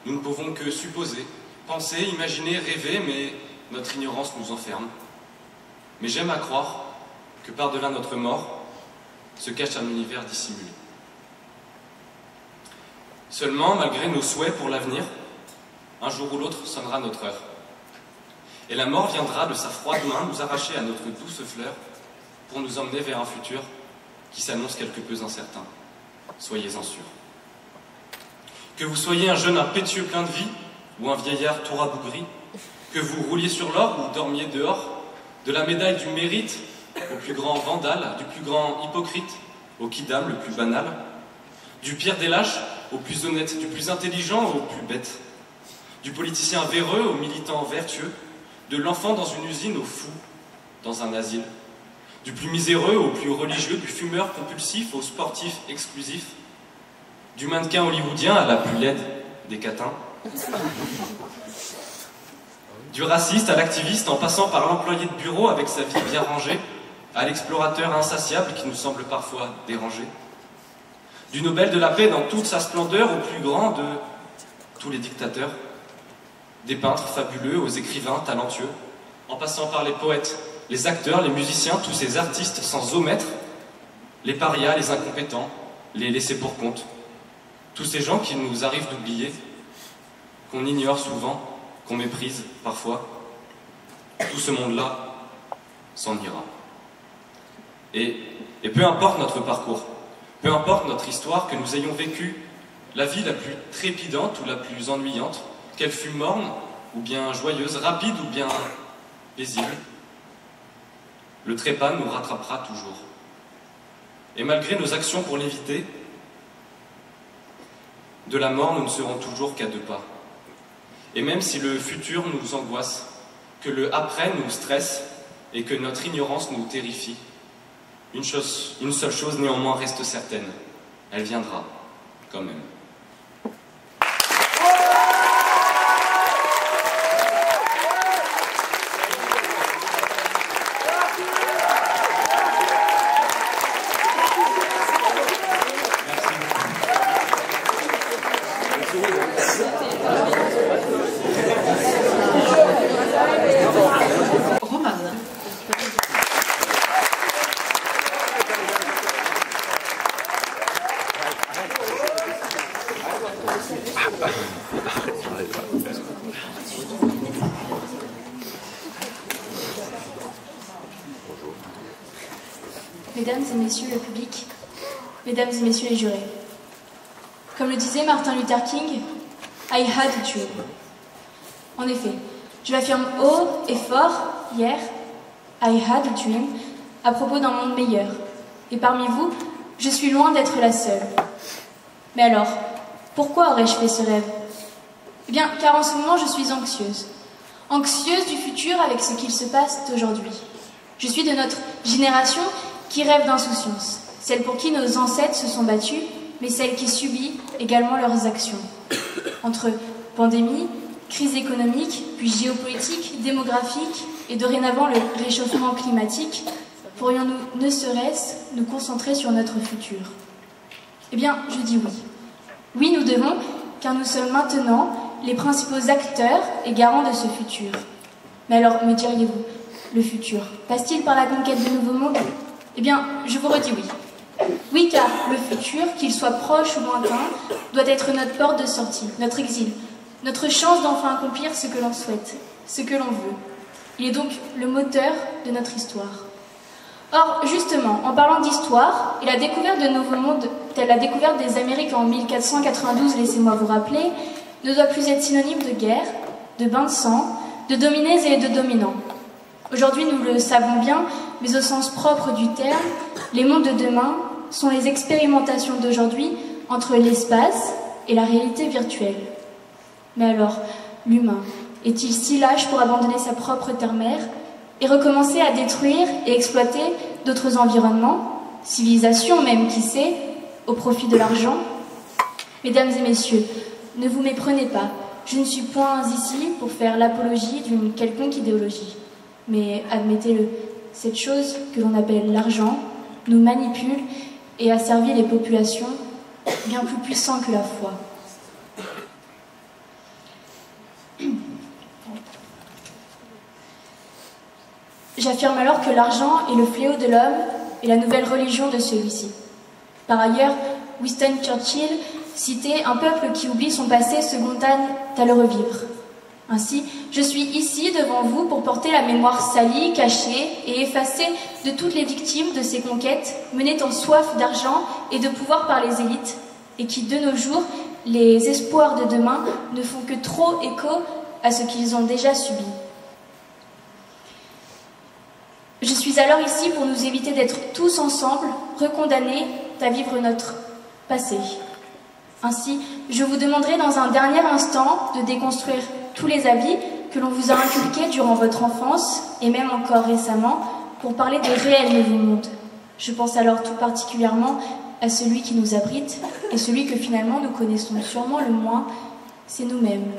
Nous ne pouvons que supposer, penser, imaginer, rêver, mais notre ignorance nous enferme. Mais j'aime à croire que par-delà notre mort se cache un univers dissimulé. Seulement, malgré nos souhaits pour l'avenir, un jour ou l'autre sonnera notre heure. Et la mort viendra de sa froide main nous arracher à notre douce fleur pour nous emmener vers un futur qui s'annonce quelque peu incertain. Soyez-en sûrs. Que vous soyez un jeune impétueux plein de vie ou un vieillard tout rabougri, que vous rouliez sur l'or ou dormiez dehors, de la médaille du mérite au plus grand vandale, du plus grand hypocrite au quidam le plus banal, du pire des lâches au plus honnête, du plus intelligent au plus bête, du politicien véreux au militant vertueux, de l'enfant dans une usine au fou dans un asile, du plus miséreux au plus religieux, du fumeur compulsif au sportif exclusif, du mannequin hollywoodien à la plus laide des catins, du raciste à l'activiste en passant par l'employé de bureau avec sa vie bien rangée, à l'explorateur insatiable qui nous semble parfois dérangé, du Nobel de la paix dans toute sa splendeur au plus grand de tous les dictateurs, des peintres fabuleux aux écrivains talentueux, en passant par les poètes, les acteurs, les musiciens, tous ces artistes sans omettre, les parias, les incompétents, les laissés pour compte, tous ces gens qu'il nous arrive d'oublier, qu'on ignore souvent, qu'on méprise parfois, tout ce monde-là s'en ira. Et peu importe notre parcours, peu importe notre histoire, que nous ayons vécu la vie la plus trépidante ou la plus ennuyante, qu'elle fût morne ou bien joyeuse, rapide ou bien paisible, le trépas nous rattrapera toujours. Et malgré nos actions pour l'éviter, de la mort nous ne serons toujours qu'à 2 pas. Et même si le futur nous angoisse, que le après nous stresse et que notre ignorance nous terrifie, une seule chose néanmoins reste certaine, elle viendra quand même. Mesdames et messieurs le public, mesdames et messieurs les jurés, comme le disait Martin Luther King, I had a dream. En effet, je l'affirme haut et fort hier, I had a dream, à propos d'un monde meilleur. Et parmi vous, je suis loin d'être la seule. Mais alors, pourquoi aurais-je fait ce rêve? Eh bien, car en ce moment, je suis anxieuse. Anxieuse du futur avec ce qu'il se passe aujourd'hui. Je suis de notre génération qui rêve d'insouciance, celle pour qui nos ancêtres se sont battus, mais celle qui subit également leurs actions. Entre pandémie, crise économique, puis géopolitique, démographique et dorénavant le réchauffement climatique, pourrions-nous ne serait-ce nous concentrer sur notre futur? Eh bien, je dis oui. Oui, nous devons, car nous sommes maintenant les principaux acteurs et garants de ce futur. Mais alors, me diriez-vous, le futur passe-t-il par la conquête de nouveaux mondes? Eh bien, je vous redis oui. Oui, car le futur, qu'il soit proche ou lointain, doit être notre porte de sortie, notre exil, notre chance d'enfin accomplir ce que l'on souhaite, ce que l'on veut. Il est donc le moteur de notre histoire. Or, justement, en parlant d'histoire, et la découverte de nouveaux mondes, telle la découverte des Amériques en 1492, laissez-moi vous rappeler, ne doit plus être synonyme de guerre, de bain de sang, de dominés et de dominants. Aujourd'hui, nous le savons bien, mais au sens propre du terme, les mondes de demain sont les expérimentations d'aujourd'hui entre l'espace et la réalité virtuelle. Mais alors, l'humain est-il si lâche pour abandonner sa propre terre-mère et recommencer à détruire et exploiter d'autres environnements, civilisations même, qui sait, au profit de l'argent? Mesdames et messieurs, ne vous méprenez pas, je ne suis point ici pour faire l'apologie d'une quelconque idéologie. Mais admettez-le, cette chose que l'on appelle l'argent nous manipule et asservi les populations, bien plus puissant que la foi. J'affirme alors que l'argent est le fléau de l'homme et la nouvelle religion de celui-ci. Par ailleurs, Winston Churchill citait « Un peuple qui oublie son passé se condamne à le revivre ». Ainsi, je suis ici devant vous pour porter la mémoire salie, cachée et effacée de toutes les victimes de ces conquêtes menées en soif d'argent et de pouvoir par les élites, et qui, de nos jours, les espoirs de demain ne font que trop écho à ce qu'ils ont déjà subi. Je suis alors ici pour nous éviter d'être tous ensemble recondamnés à vivre notre passé. Ainsi, je vous demanderai dans un dernier instant de déconstruire tous les avis que l'on vous a inculqués durant votre enfance et même encore récemment pour parler de réels nouveaux mondes. Je pense alors tout particulièrement à celui qui nous abrite et celui que finalement nous connaissons sûrement le moins, c'est nous-mêmes.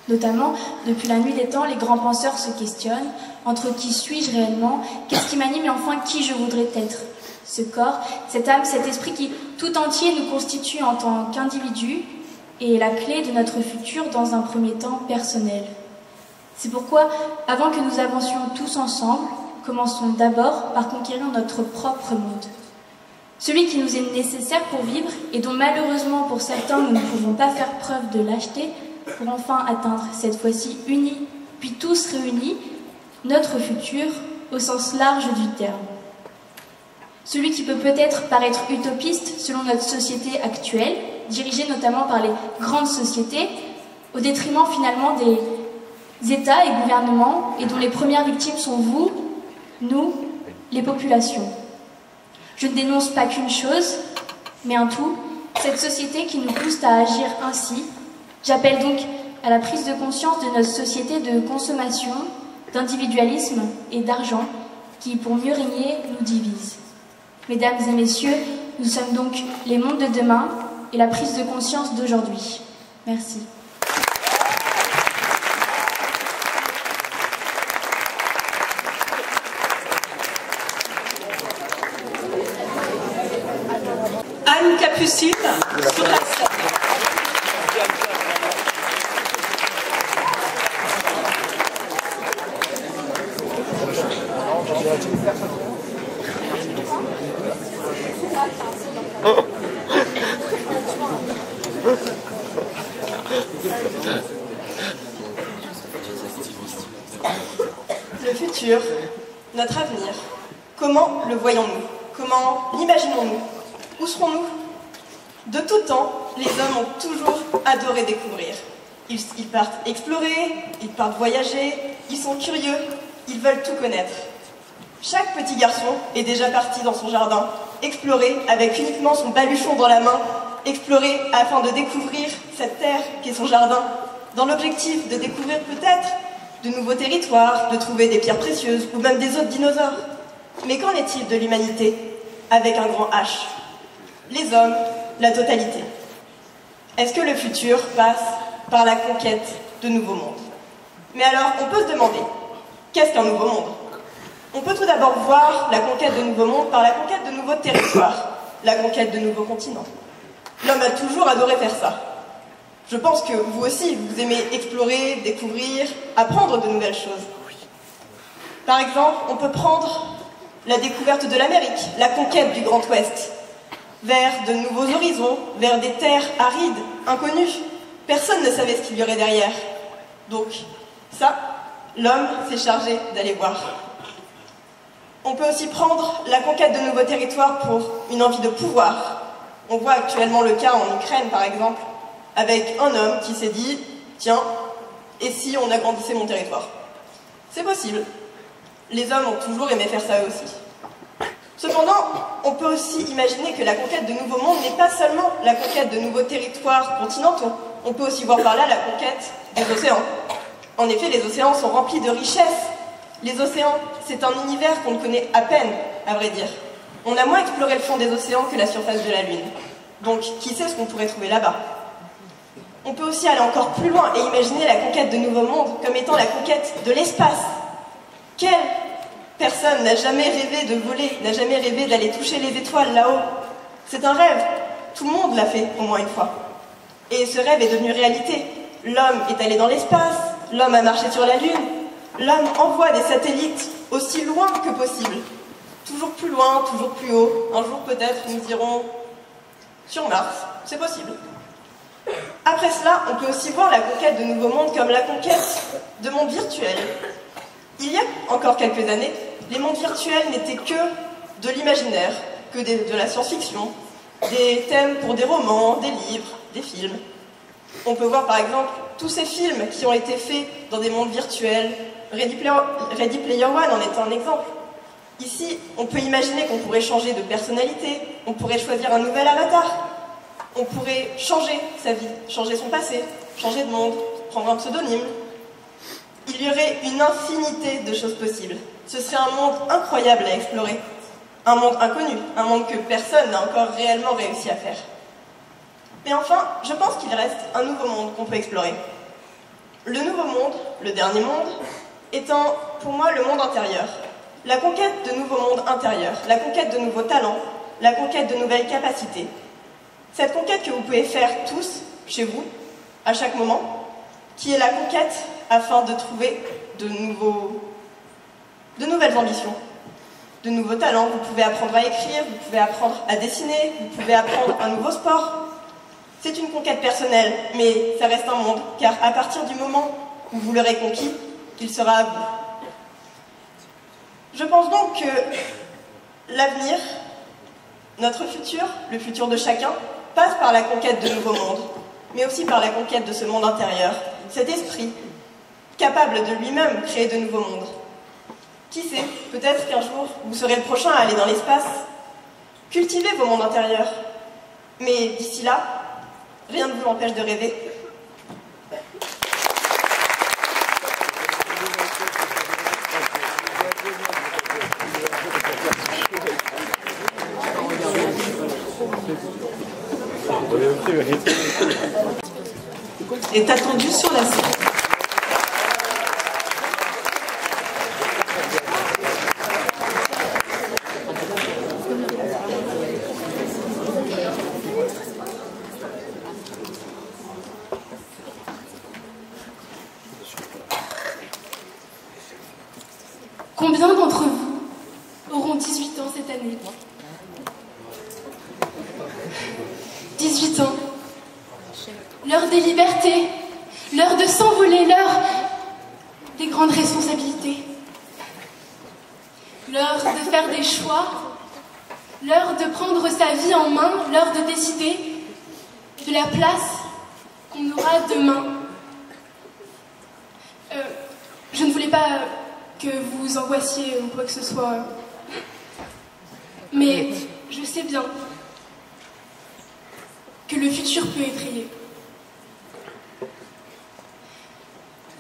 Notamment, depuis la nuit des temps, les grands penseurs se questionnent entre qui suis-je réellement, qu'est-ce qui m'anime et enfin qui je voudrais être. Ce corps, cette âme, cet esprit qui tout entier nous constitue en tant qu'individus et est la clé de notre futur dans un premier temps personnel. C'est pourquoi, avant que nous avancions tous ensemble, commençons d'abord par conquérir notre propre monde. Celui qui nous est nécessaire pour vivre et dont malheureusement pour certains nous ne pouvons pas faire preuve de lâcheté pour enfin atteindre cette fois-ci unis, puis tous réunis, notre futur au sens large du terme. Celui qui peut peut-être paraître utopiste selon notre société actuelle, dirigée notamment par les grandes sociétés, au détriment finalement des États et gouvernements, et dont les premières victimes sont vous, nous, les populations. Je ne dénonce pas qu'une chose, mais un tout, cette société qui nous pousse à agir ainsi. J'appelle donc à la prise de conscience de notre société de consommation, d'individualisme et d'argent qui, pour mieux régner, nous divise. Mesdames et messieurs, nous sommes donc les mondes de demain et la prise de conscience d'aujourd'hui. Merci. Anne Capucine sur la scène. Le futur, notre avenir, comment le voyons-nous? Comment l'imaginons-nous? Où serons-nous? De tout temps, les hommes ont toujours adoré découvrir. Ils partent explorer, ils partent voyager, ils sont curieux, ils veulent tout connaître. Chaque petit garçon est déjà parti dans son jardin, explorer avec uniquement son baluchon dans la main, explorer afin de découvrir cette terre qu'est son jardin, dans l'objectif de découvrir peut-être de nouveaux territoires, de trouver des pierres précieuses ou même des autres dinosaures. Mais qu'en est-il de l'humanité avec un grand H? Les hommes, la totalité. Est-ce que le futur passe par la conquête de nouveaux mondes? Mais alors, on peut se demander, qu'est-ce qu'un nouveau monde? On peut tout d'abord voir la conquête de nouveaux mondes par la conquête de nouveaux territoires, la conquête de nouveaux continents. L'homme a toujours adoré faire ça. Je pense que vous aussi, vous aimez explorer, découvrir, apprendre de nouvelles choses. Par exemple, on peut prendre la découverte de l'Amérique, la conquête du Grand Ouest, vers de nouveaux horizons, vers des terres arides, inconnues. Personne ne savait ce qu'il y aurait derrière. Donc, ça, l'homme s'est chargé d'aller voir. On peut aussi prendre la conquête de nouveaux territoires pour une envie de pouvoir. On voit actuellement le cas en Ukraine, par exemple, avec un homme qui s'est dit « Tiens, et si on agrandissait mon territoire ?» C'est possible. Les hommes ont toujours aimé faire ça eux aussi. Cependant, on peut aussi imaginer que la conquête de nouveaux mondes n'est pas seulement la conquête de nouveaux territoires continentaux. On peut aussi voir par là la conquête des océans. En effet, les océans sont remplis de richesses. Les océans, c'est un univers qu'on connaît à peine, à vrai dire. On a moins exploré le fond des océans que la surface de la Lune. Donc, qui sait ce qu'on pourrait trouver là-bas? On peut aussi aller encore plus loin et imaginer la conquête de nouveaux mondes comme étant la conquête de l'espace. Quelle Personne n'a jamais rêvé de voler, n'a jamais rêvé d'aller toucher les étoiles là-haut. C'est un rêve. Tout le monde l'a fait au moins une fois. Et ce rêve est devenu réalité. L'homme est allé dans l'espace, l'homme a marché sur la Lune, l'homme envoie des satellites aussi loin que possible. Toujours plus loin, toujours plus haut. Un jour peut-être nous irons sur Mars. C'est possible. Après cela, on peut aussi voir la conquête de nouveaux mondes comme la conquête de mondes virtuels. Il y a encore quelques années, les mondes virtuels n'étaient que de l'imaginaire, que de la science-fiction, des thèmes pour des romans, des livres, des films. On peut voir par exemple tous ces films qui ont été faits dans des mondes virtuels. Ready Player One en est un exemple. Ici, on peut imaginer qu'on pourrait changer de personnalité, on pourrait choisir un nouvel avatar, on pourrait changer sa vie, changer son passé, changer de monde, prendre un pseudonyme. Il y aurait une infinité de choses possibles. Ce serait un monde incroyable à explorer. Un monde inconnu, un monde que personne n'a encore réellement réussi à faire. Mais enfin, je pense qu'il reste un nouveau monde qu'on peut explorer. Le nouveau monde, le dernier monde, étant pour moi le monde intérieur. La conquête de nouveaux mondes intérieurs, la conquête de nouveaux talents, la conquête de nouvelles capacités. Cette conquête que vous pouvez faire tous, chez vous, à chaque moment, qui est la conquête afin de trouver de nouvelles ambitions, de nouveaux talents. Vous pouvez apprendre à écrire, vous pouvez apprendre à dessiner, vous pouvez apprendre un nouveau sport. C'est une conquête personnelle, mais ça reste un monde, car à partir du moment où vous l'aurez conquis, il sera à vous. Je pense donc que l'avenir, notre futur, le futur de chacun, passe par la conquête de nouveaux mondes, mais aussi par la conquête de ce monde intérieur, cet esprit, capable de lui-même créer de nouveaux mondes. Qui sait, peut-être qu'un jour, vous serez le prochain à aller dans l'espace. Cultivez vos mondes intérieurs. Mais d'ici là, rien ne vous empêche de rêver. Est attendu sur la scène. Combien d'entre vous auront 18 ans cette année? 18 ans. L'heure des libertés, l'heure de s'envoler, l'heure des grandes responsabilités. L'heure de faire des choix, l'heure de prendre sa vie en main, l'heure de décider de la place qu'on aura demain. Je ne voulais pas que vous angoissiez ou quoi que ce soit. Mais je sais bien que le futur peut effrayer.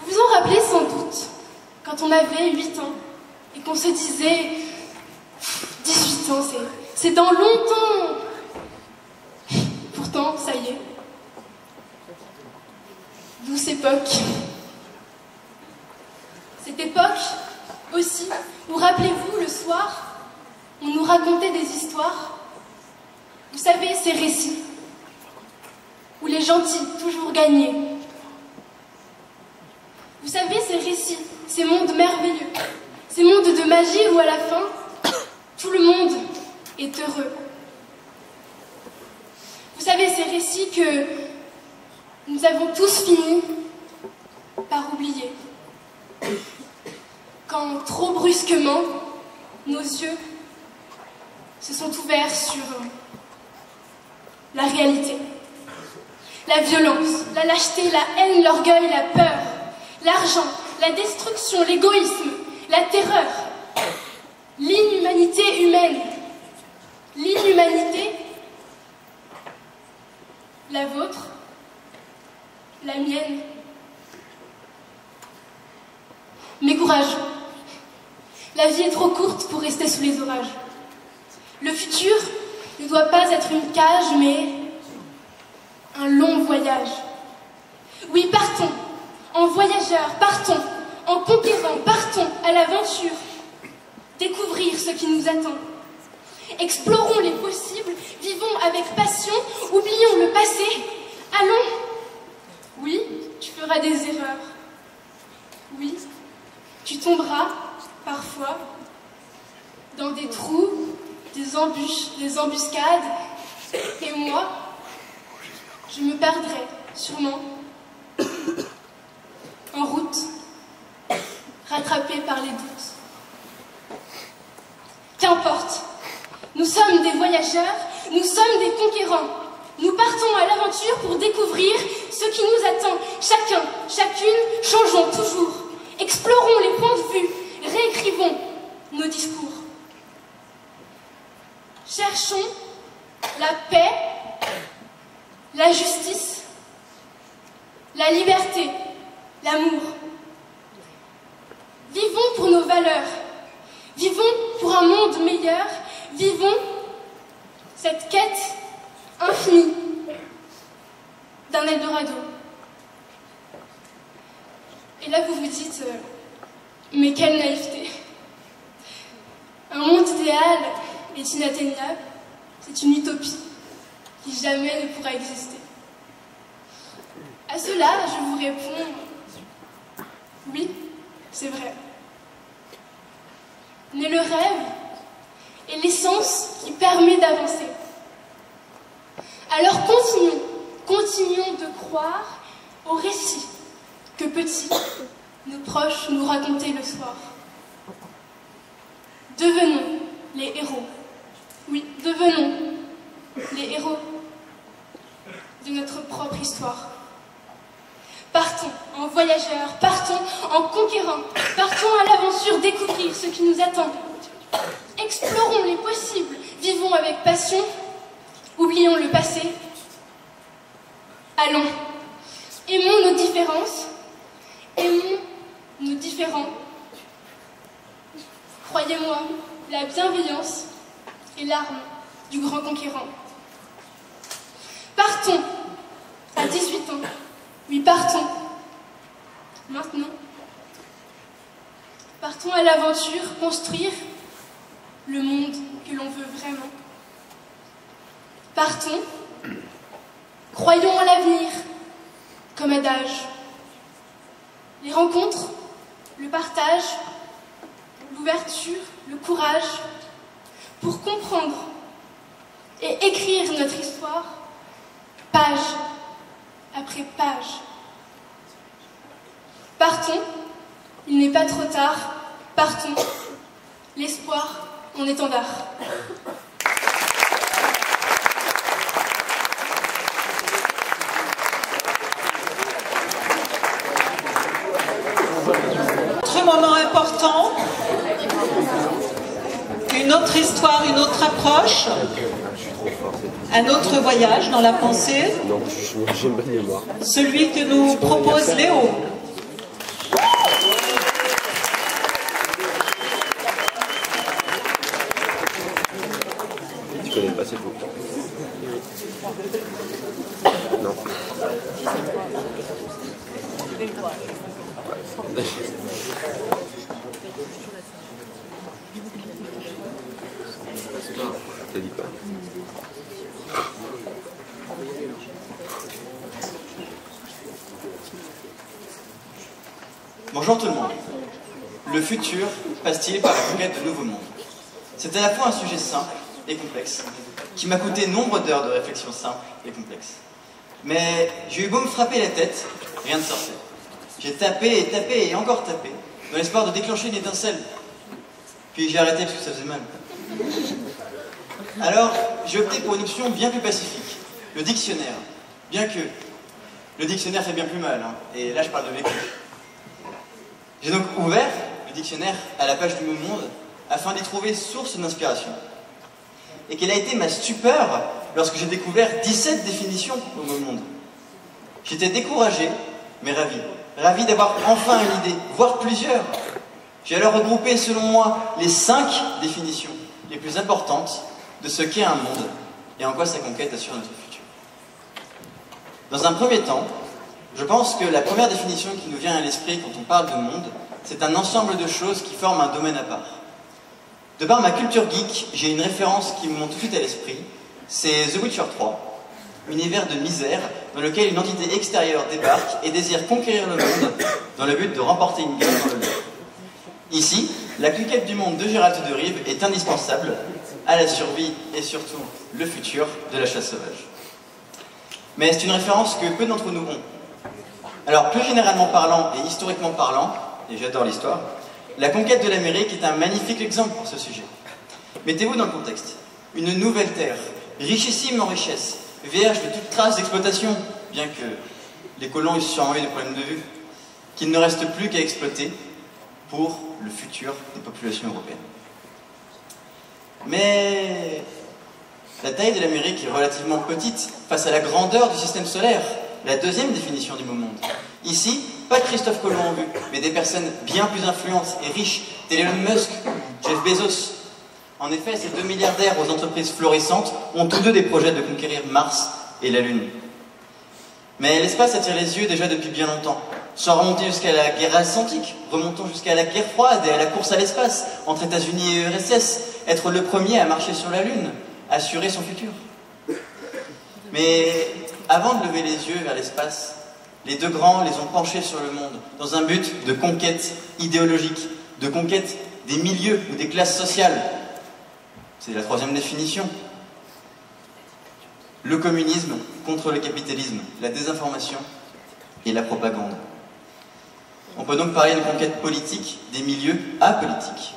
Vous vous en rappelez sans doute, quand on avait 8 ans et qu'on se disait 18 ans, c'est dans longtemps. Pourtant, ça y est. Douce époque. Cette époque aussi où, rappelez-vous, le soir, on nous racontait des histoires. Vous savez, ces récits où les gentils toujours gagnaient. Vous savez, ces récits, ces mondes merveilleux, ces mondes de magie où à la fin, tout le monde est heureux. Vous savez, ces récits que nous avons tous fini par oublier. Quand trop brusquement, nos yeux se sont ouverts sur la réalité. La violence, la lâcheté, la haine, l'orgueil, la peur, l'argent, la destruction, l'égoïsme, la terreur, l'inhumanité humaine, l'inhumanité, la vôtre, la mienne. Mais courage, la vie est trop courte pour rester sous les orages. Le futur ne doit pas être une cage, mais un long voyage. Oui, partons, en voyageurs, partons, en conquérants, partons à l'aventure. découvrir ce qui nous attend. Explorons les possibles, vivons avec passion, oublions le passé. Allons. Oui, tu feras des erreurs. Oui, tu tomberas, parfois, dans des trous, des embûches, des embuscades. Et moi, je me perdrai, sûrement, en route, rattrapée par les doutes. Qu'importe, nous sommes des voyageurs, nous sommes des conquérants. Nous partons à l'aventure pour découvrir ce qui nous attend. Chacun, chacune, changeons toujours. Explorons les points de vue, réécrivons nos discours. Cherchons la paix, la justice, la liberté, l'amour. Vivons pour nos valeurs, vivons pour un monde meilleur, vivons cette quête infinie d'un Eldorado. Et là vous vous dites, mais quelle naïveté. Un monde idéal est inatteignable, c'est une utopie qui jamais ne pourra exister. À cela, je vous réponds, oui, c'est vrai. Mais le rêve est l'essence qui permet d'avancer. Alors continuons de croire au récit que petits, nos proches nous racontaient le soir. Devenons les héros. Oui, devenons les héros de notre propre histoire. Partons en voyageurs, partons en conquérants, partons à l'aventure découvrir ce qui nous attend. Explorons les possibles, vivons avec passion, oublions le passé. Allons, aimons nos différences, aimons nos différents. Croyez-moi, la bienveillance est l'arme du grand conquérant. Partons à 18 ans. Oui, partons. Maintenant. Partons à l'aventure, construire le monde que l'on veut vraiment. Partons. Croyons en l'avenir, comme adage. Les rencontres, le partage, l'ouverture, le courage, pour comprendre et écrire notre histoire, page après page. Partons, il n'est pas trop tard, partons, l'espoir en étendard. Autre moment important, une autre histoire, une autre approche, un autre voyage dans la pensée, Non, j'ai une bonne mémoire. celui que nous propose Léo. Tu connais pas, c'est tout. Non. T'as dit quoi? Bonjour tout le monde. Le futur passe-t-il par la conquête de nouveaux mondes? C'est à la fois un sujet simple et complexe, qui m'a coûté nombre d'heures de réflexion simple et complexe. Mais j'ai eu beau me frapper la tête, rien ne sortait. J'ai tapé et tapé et encore tapé, dans l'espoir de déclencher une étincelle. Puis j'ai arrêté parce que ça faisait mal. Alors, j'ai opté pour une option bien plus pacifique, le dictionnaire. Bien que le dictionnaire fait bien plus mal, hein, et là je parle de vécu. J'ai donc ouvert le dictionnaire à la page du mot monde afin d'y trouver source d'inspiration. Et quelle a été ma stupeur lorsque j'ai découvert 17 définitions au mot monde. J'étais découragé, mais ravi. Ravi d'avoir enfin une idée, voire plusieurs. J'ai alors regroupé, selon moi, les 5 définitions les plus importantes de ce qu'est un monde et en quoi sa conquête assure notre futur. Dans un premier temps, je pense que la première définition qui nous vient à l'esprit quand on parle de monde, c'est un ensemble de choses qui forment un domaine à part. De par ma culture geek, j'ai une référence qui me monte tout de suite à l'esprit. C'est The Witcher 3, univers de misère dans lequel une entité extérieure débarque et désire conquérir le monde dans le but de remporter une guerre dans le monde. Ici, la conquête du monde de Geralt de Rive est indispensable à la survie et surtout le futur de la chasse sauvage. Mais c'est une référence que peu d'entre nous ont. Alors, plus généralement parlant et historiquement parlant, et j'adore l'histoire, la conquête de l'Amérique est un magnifique exemple pour ce sujet. Mettez-vous dans le contexte. Une nouvelle terre, richissime en richesse, vierge de toute trace d'exploitation, bien que les colons eussent sûrement eu des problèmes de vue, qu'il ne reste plus qu'à exploiter pour le futur des populations européennes. Mais la taille de l'Amérique est relativement petite face à la grandeur du système solaire, la deuxième définition du mot monde. Ici, pas de Christophe Colomb en vue, mais des personnes bien plus influentes et riches, tels Elon Musk ou Jeff Bezos. En effet, ces deux milliardaires aux entreprises florissantes ont tous deux des projets de conquérir Mars et la Lune. Mais l'espace attire les yeux déjà depuis bien longtemps. Sans remonter jusqu'à la guerre atlantique, remontons jusqu'à la guerre froide et à la course à l'espace entre États-Unis et URSS, être le premier à marcher sur la Lune, assurer son futur. Mais avant de lever les yeux vers l'espace, les deux grands les ont penchés sur le monde, dans un but de conquête idéologique, de conquête des milieux ou des classes sociales. C'est la troisième définition. Le communisme contre le capitalisme, la désinformation et la propagande. On peut donc parler de conquête politique des milieux apolitiques.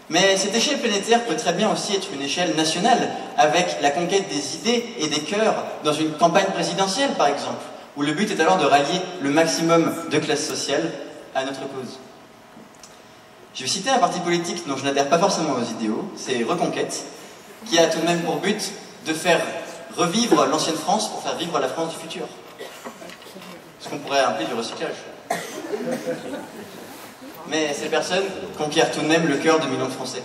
Mais cette échelle planétaire peut très bien aussi être une échelle nationale, avec la conquête des idées et des cœurs dans une campagne présidentielle, par exemple, où le but est alors de rallier le maximum de classes sociales à notre cause. Je vais citer un parti politique dont je n'adhère pas forcément aux idéaux, c'est Reconquête, qui a tout de même pour but de faire revivre l'ancienne France pour faire vivre la France du futur. Ce qu'on pourrait appeler du recyclage. Mais ces personnes conquièrent tout de même le cœur de millions de Français.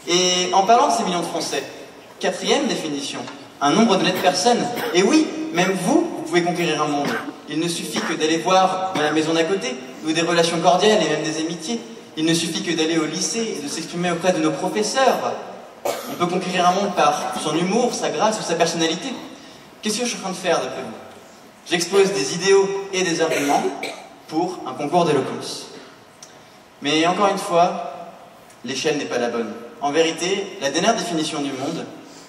Et en parlant de ces millions de Français, quatrième définition, un nombre donné de personnes. Et oui, même vous pouvez conquérir un monde. Il ne suffit que d'aller voir dans la maison d'à côté, ou des relations cordiales et même des amitiés. Il ne suffit que d'aller au lycée et de s'exprimer auprès de nos professeurs. On peut conquérir un monde par son humour, sa grâce ou sa personnalité. Qu'est-ce que je suis en train de faire d'après vous? J'expose des idéaux et des arguments pour un concours d'éloquence. Mais encore une fois, l'échelle n'est pas la bonne. En vérité, la dernière définition du monde,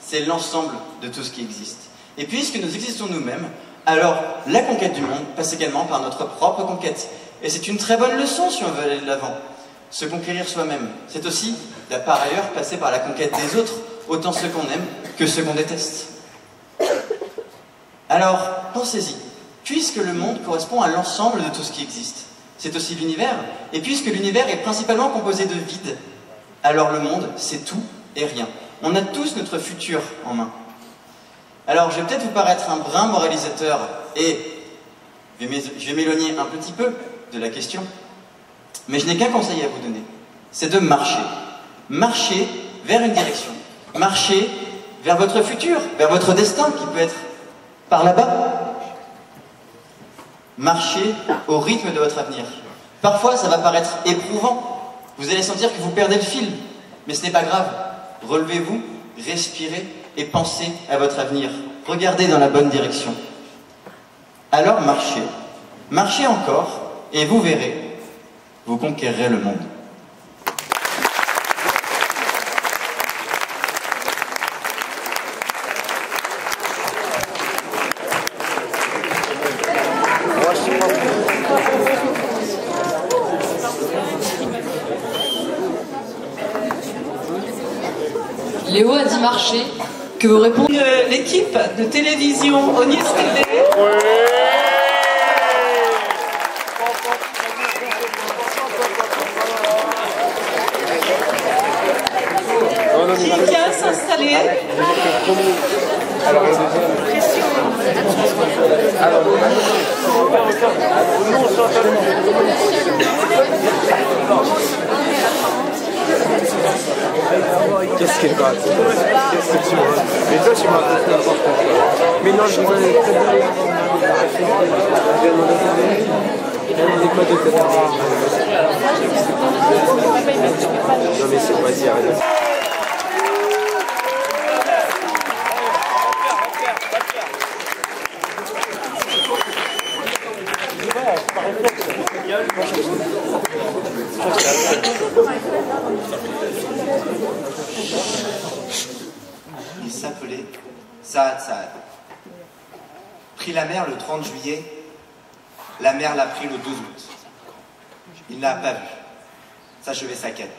c'est l'ensemble de tout ce qui existe. Et puisque nous existons nous-mêmes, alors la conquête du monde passe également par notre propre conquête. Et c'est une très bonne leçon si on veut aller de l'avant. Se conquérir soi-même, c'est aussi, par ailleurs, passer par la conquête des autres, autant ceux qu'on aime que ceux qu'on déteste. Alors, pensez-y. Puisque le monde correspond à l'ensemble de tout ce qui existe, c'est aussi l'univers. Et puisque l'univers est principalement composé de vide, alors le monde, c'est tout et rien. On a tous notre futur en main. Alors, je vais peut-être vous paraître un brin moralisateur et je vais m'éloigner un petit peu de la question, mais je n'ai qu'un conseil à vous donner, c'est de marcher. Marcher vers une direction. Marcher vers votre futur, vers votre destin qui peut être par là-bas. Marchez au rythme de votre avenir. Parfois, ça va paraître éprouvant. Vous allez sentir que vous perdez le fil. Mais ce n'est pas grave. Relevez-vous, respirez et pensez à votre avenir. Regardez dans la bonne direction. Alors marchez. Marchez encore et vous verrez, vous conquérerez le monde. Léo a dit marcher. Que vous répondez l'équipe de télévision Ognis TV. Qui vient s'installer. Qu'est-ce qu'elle va? Qu'est-ce que tu vois? Mais toi, tu m'as raconté n'importe quoi. Mais non, je voulais Non mais c'est vas-y, arrête. Il s'appelait Saad Saad. Prit la mer le 30 juillet, la mer l'a pris le 12 août. Il n'a pas vu s'achever sa quête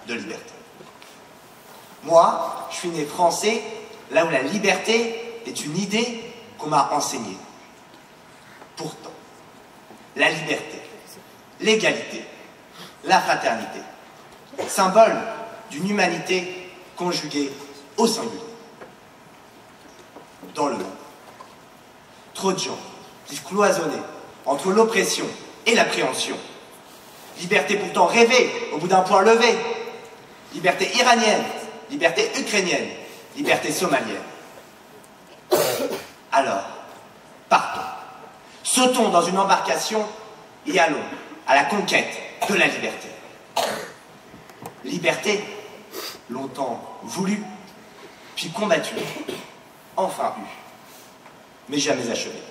de liberté. Moi, je suis né français, là où la liberté est une idée qu'on m'a enseignée. Pourtant, la liberté, l'égalité, la fraternité, symbole d'une humanité conjuguée au singulier. Dans le monde, trop de gens vivent cloisonnés entre l'oppression et l'appréhension. Liberté pourtant rêvée au bout d'un point levé. Liberté iranienne, liberté ukrainienne, liberté somalienne. Alors, partons. Sautons dans une embarcation et allons à la conquête de la liberté. Liberté, longtemps voulue, puis combattue, enfin eue, mais jamais achevée.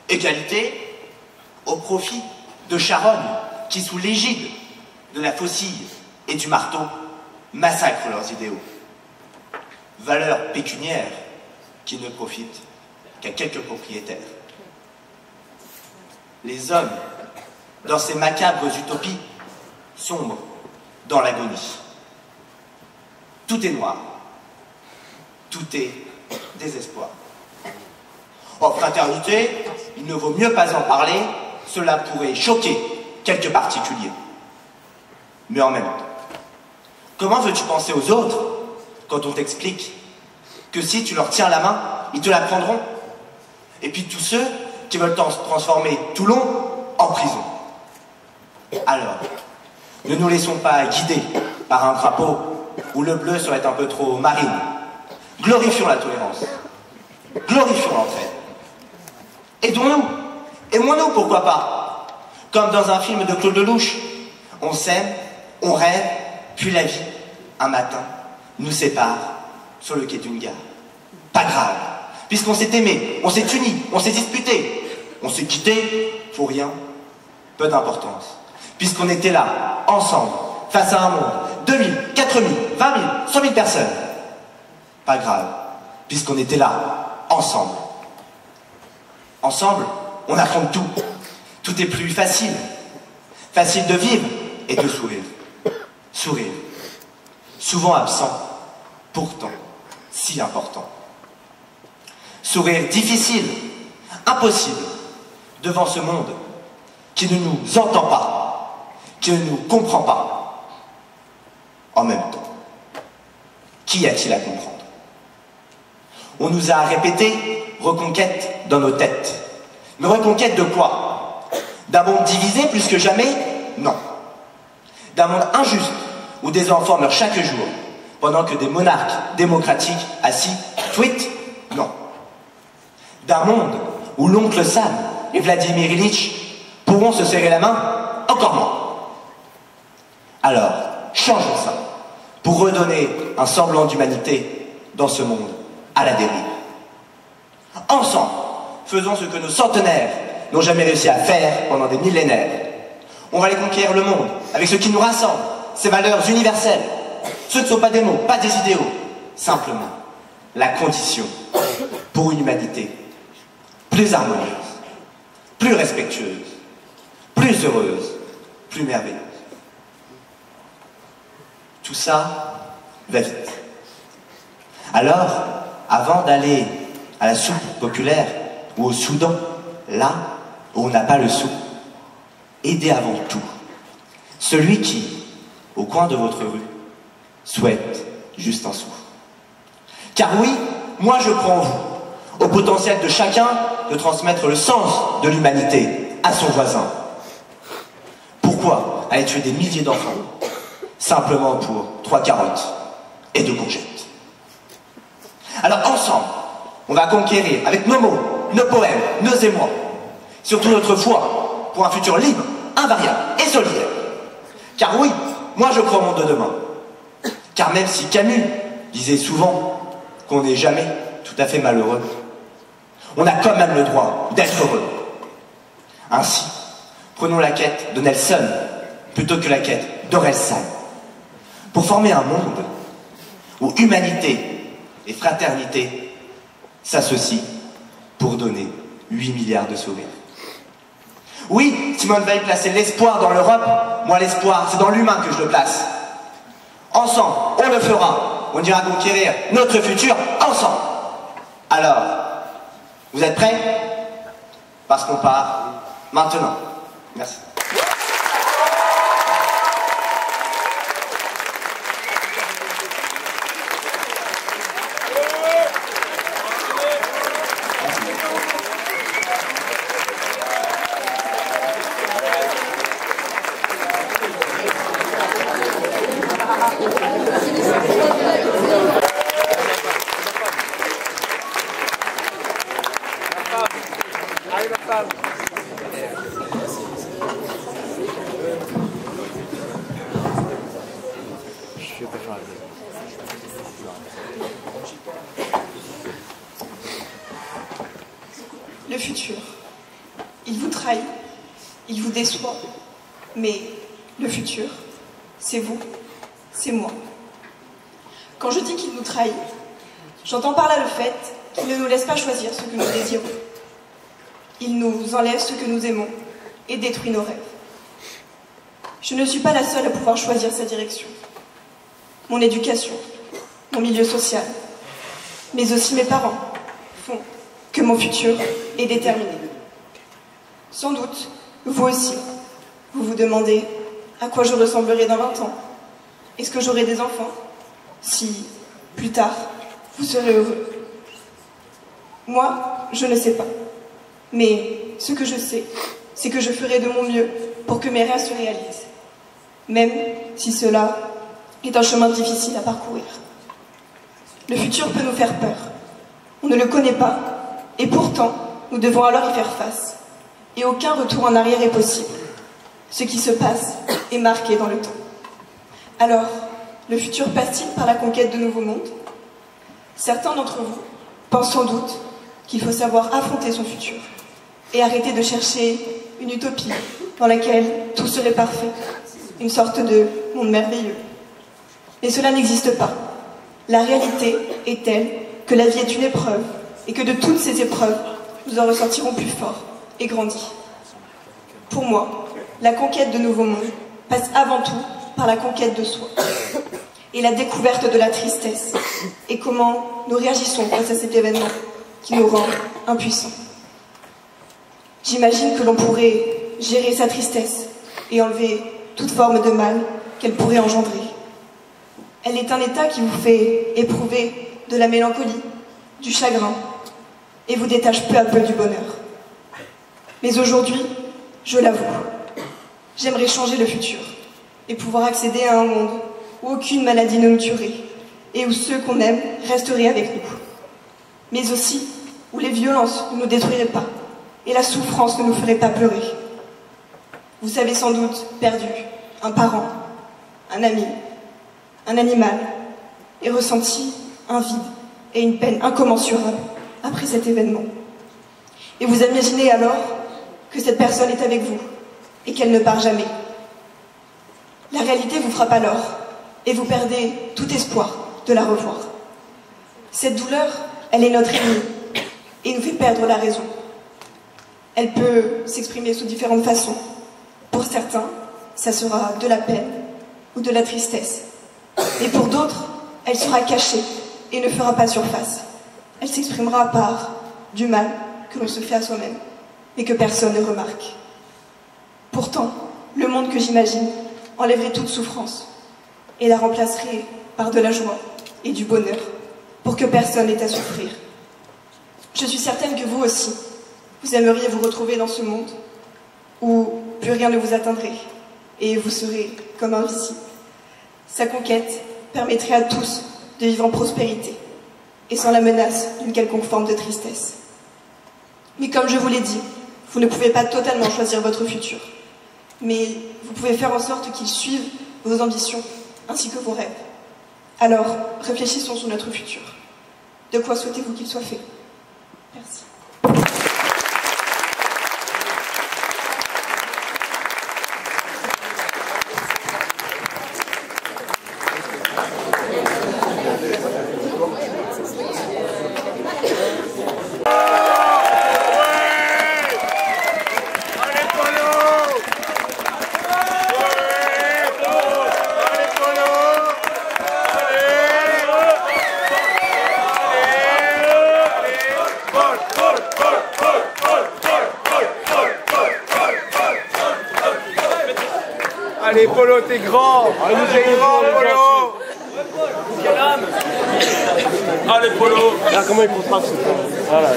Égalité au profit de charognes qui, sous l'égide de la faucille et du marteau, massacrent leurs idéaux. Valeurs pécuniaires qui ne profitent qu'à quelques propriétaires. Les hommes, dans ces macabres utopies, sombrent dans l'agonie. Tout est noir, tout est désespoir. En fraternité, il ne vaut mieux pas en parler, cela pourrait choquer quelques particuliers. Mais en même temps, comment veux-tu penser aux autres quand on t'explique que si tu leur tiens la main, ils te la prendront? Et puis tous ceux qui veulent transformer Toulon en prison. Alors, ne nous laissons pas guider par un drapeau où le bleu serait un peu trop marine. Glorifions la tolérance. Glorifions l'entraide. Aidons-nous. Aimons-nous, pourquoi pas. Comme dans un film de Claude Lelouch. On s'aime, on rêve, puis la vie, un matin, nous sépare sur le quai d'une gare. Pas grave, puisqu'on s'est aimé, on s'est unis, on s'est disputé, on s'est quitté pour rien. Peu d'importance, puisqu'on était là, ensemble, face à un monde, 2000, 4000, 20 000, 100 000 personnes. Pas grave, puisqu'on était là, ensemble. Ensemble, on affronte tout. Tout est plus facile. Facile de vivre et de sourire. Sourire. Souvent absent, pourtant si important. Sourire difficile, impossible, devant ce monde qui ne nous entend pas, qui ne nous comprend pas. En même temps, qui a-t-il à comprendre? On nous a répété reconquête dans nos têtes. Mais reconquête de quoi? D'un monde divisé plus que jamais? Non. D'un monde injuste où des enfants meurent chaque jour pendant que des monarques démocratiques assis tweetent? Non. D'un monde où l'oncle Sam et Vladimir Ilitch pourront se serrer la main? Encore moins. Alors, changeons ça pour redonner un semblant d'humanité dans ce monde à la dérive. Ensemble, faisons ce que nos centenaires n'ont jamais réussi à faire pendant des millénaires. On va aller conquérir le monde avec ce qui nous rassemble, ces valeurs universelles. Ce ne sont pas des mots, pas des idéaux, simplement la condition pour une humanité plus harmonieuse, plus respectueuse, plus heureuse, plus merveilleuse. Tout ça va vite. Alors, avant d'aller à la soupe populaire ou au Soudan, là où on n'a pas le sou, aidez avant tout celui qui, au coin de votre rue, souhaite juste un sou. Car oui, moi je crois en vous, au potentiel de chacun de transmettre le sens de l'humanité à son voisin. Pourquoi aller tuer des milliers d'enfants simplement pour 3 carottes et 2 courgettes? Alors ensemble, on va conquérir avec nos mots, nos poèmes, nos émois, surtout notre foi, pour un futur libre, invariable et solidaire. Car oui, moi je crois au monde de demain. Car même si Camus disait souvent qu'on n'est jamais tout à fait malheureux, on a quand même le droit d'être heureux. Ainsi, prenons la quête de Nelson plutôt que la quête d'Orelsan, pour former un monde où humanité et fraternité s'associent pour donner 8 milliards de sourires. Oui, Simone Veil plaçait l'espoir dans l'Europe. Moi, l'espoir, c'est dans l'humain que je le place. Ensemble, on le fera. On ira conquérir notre futur ensemble. Alors, vous êtes prêts? Parce qu'on part maintenant. Merci. Le futur. Il vous trahit, il vous déçoit, mais le futur, c'est vous, c'est moi. Quand je dis qu'il nous trahit, j'entends par là le fait qu'il ne nous laisse pas choisir ce que nous désirons. Il nous enlève ce que nous aimons et détruit nos rêves. Je ne suis pas la seule à pouvoir choisir sa direction. Mon éducation, mon milieu social, mais aussi mes parents font que mon futur est déterminé. Sans doute, vous aussi, vous vous demandez à quoi je ressemblerai dans 20 ans. Est-ce que j'aurai des enfants? Si, plus tard, vous serez heureux. Moi, je ne sais pas. Mais ce que je sais, c'est que je ferai de mon mieux pour que mes rêves se réalisent. Même si cela est un chemin difficile à parcourir. Le futur peut nous faire peur. On ne le connaît pas, et pourtant, nous devons alors y faire face. Et aucun retour en arrière est possible. Ce qui se passe est marqué dans le temps. Alors, le futur passe-t-il par la conquête de nouveaux mondes? Certains d'entre vous pensent sans doute qu'il faut savoir affronter son futur et arrêter de chercher une utopie dans laquelle tout serait parfait, une sorte de monde merveilleux. Mais cela n'existe pas. La réalité est telle que la vie est une épreuve et que de toutes ces épreuves, nous en ressortirons plus forts et grandis. Pour moi, la conquête de nouveaux mondes passe avant tout par la conquête de soi et la découverte de la tristesse et comment nous réagissons face à cet événement qui nous rend impuissants. J'imagine que l'on pourrait gérer sa tristesse et enlever toute forme de mal qu'elle pourrait engendrer. Elle est un état qui vous fait éprouver de la mélancolie, du chagrin, et vous détache peu à peu du bonheur. Mais aujourd'hui, je l'avoue, j'aimerais changer le futur et pouvoir accéder à un monde où aucune maladie ne nous tuerait et où ceux qu'on aime resteraient avec nous. Mais aussi où les violences ne nous détruiraient pas et la souffrance ne nous ferait pas pleurer. Vous avez sans doute perdu un parent, un ami, un animal et ressenti un vide et une peine incommensurable après cet événement. Et vous imaginez alors que cette personne est avec vous et qu'elle ne part jamais. La réalité vous frappe alors et vous perdez tout espoir de la revoir. Cette douleur, elle est notre ennemie et nous fait perdre la raison. Elle peut s'exprimer sous différentes façons. Pour certains, ça sera de la peine ou de la tristesse. Et pour d'autres, elle sera cachée et ne fera pas surface. Elle s'exprimera par du mal que l'on se fait à soi-même, mais que personne ne remarque. Pourtant, le monde que j'imagine enlèverait toute souffrance et la remplacerait par de la joie et du bonheur pour que personne n'ait à souffrir. Je suis certaine que vous aussi, vous aimeriez vous retrouver dans ce monde où plus rien ne vous atteindrait et vous serez comme invisible. Sa conquête permettrait à tous de vivre en prospérité et sans la menace d'une quelconque forme de tristesse. Mais comme je vous l'ai dit, Vous ne pouvez pas totalement choisir votre futur, mais vous pouvez faire en sorte qu'il suive vos ambitions ainsi que vos rêves. Alors, réfléchissons sur notre futur. De quoi souhaitez-vous qu'il soit fait? Merci. Allez Polo, t'es grand. T'es grand Polo. Quel âme. Allez Polo. Regarde comment il contraste. Voilà.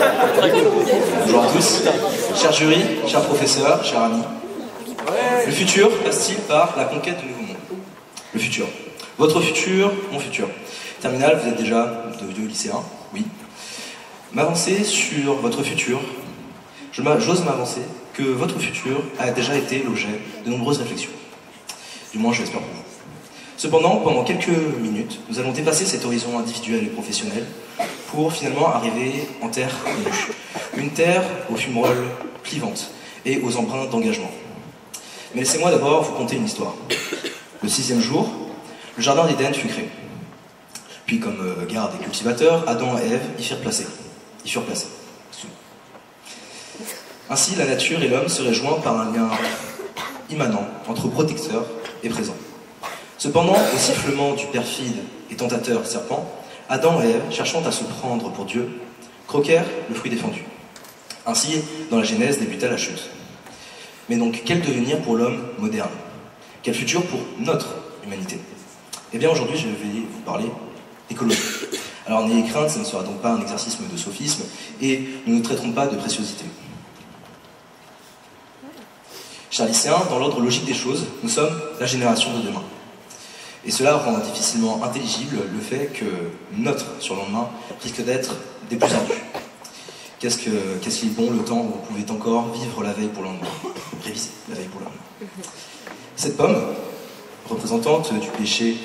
Bonjour à tous, cher jury, chers professeurs, chers amis. Le futur passe-t-il par la conquête du nouveau monde? Le futur. Votre futur, mon futur. Terminal, vous êtes déjà de vieux lycéens, oui. M'avancer sur votre futur, j'ose m'avancer que votre futur a déjà été l'objet de nombreuses réflexions. Du moins, je l'espère pour vous. Cependant, pendant quelques minutes, nous allons dépasser cet horizon individuel et professionnel pour finalement arriver en terre nue. Une terre aux fumerolles clivantes et aux emprunts d'engagement. Mais laissez-moi d'abord vous conter une histoire. Le 6e jour, le jardin d'Éden fut créé. Puis, comme garde et cultivateurs, Adam et Ève y furent placés. Ainsi, la nature et l'homme seraient joints par un lien immanent entre protecteur et présent. Cependant, au sifflement du perfide et tentateur serpent, Adam et Ève, cherchant à se prendre pour Dieu, croquèrent le fruit défendu. Ainsi, dans la Genèse débuta la chute. Mais donc, quel devenir pour l'homme moderne? Quel futur pour notre humanité? Eh bien, aujourd'hui, je vais vous parler d'écologie. Alors, n'ayez crainte, ce ne sera donc pas un exercice de sophisme, et nous ne traiterons pas de préciosité. Chers lycéens, dans l'ordre logique des choses, nous sommes la génération de demain. Et cela rend difficilement intelligible le fait que notre surlendemain risque d'être des plus ardus. Qu'est-ce qui est bon le temps où vous pouvez encore vivre la veille pour le lendemain, réviser la veille pour le lendemain. Cette pomme, représentante du péché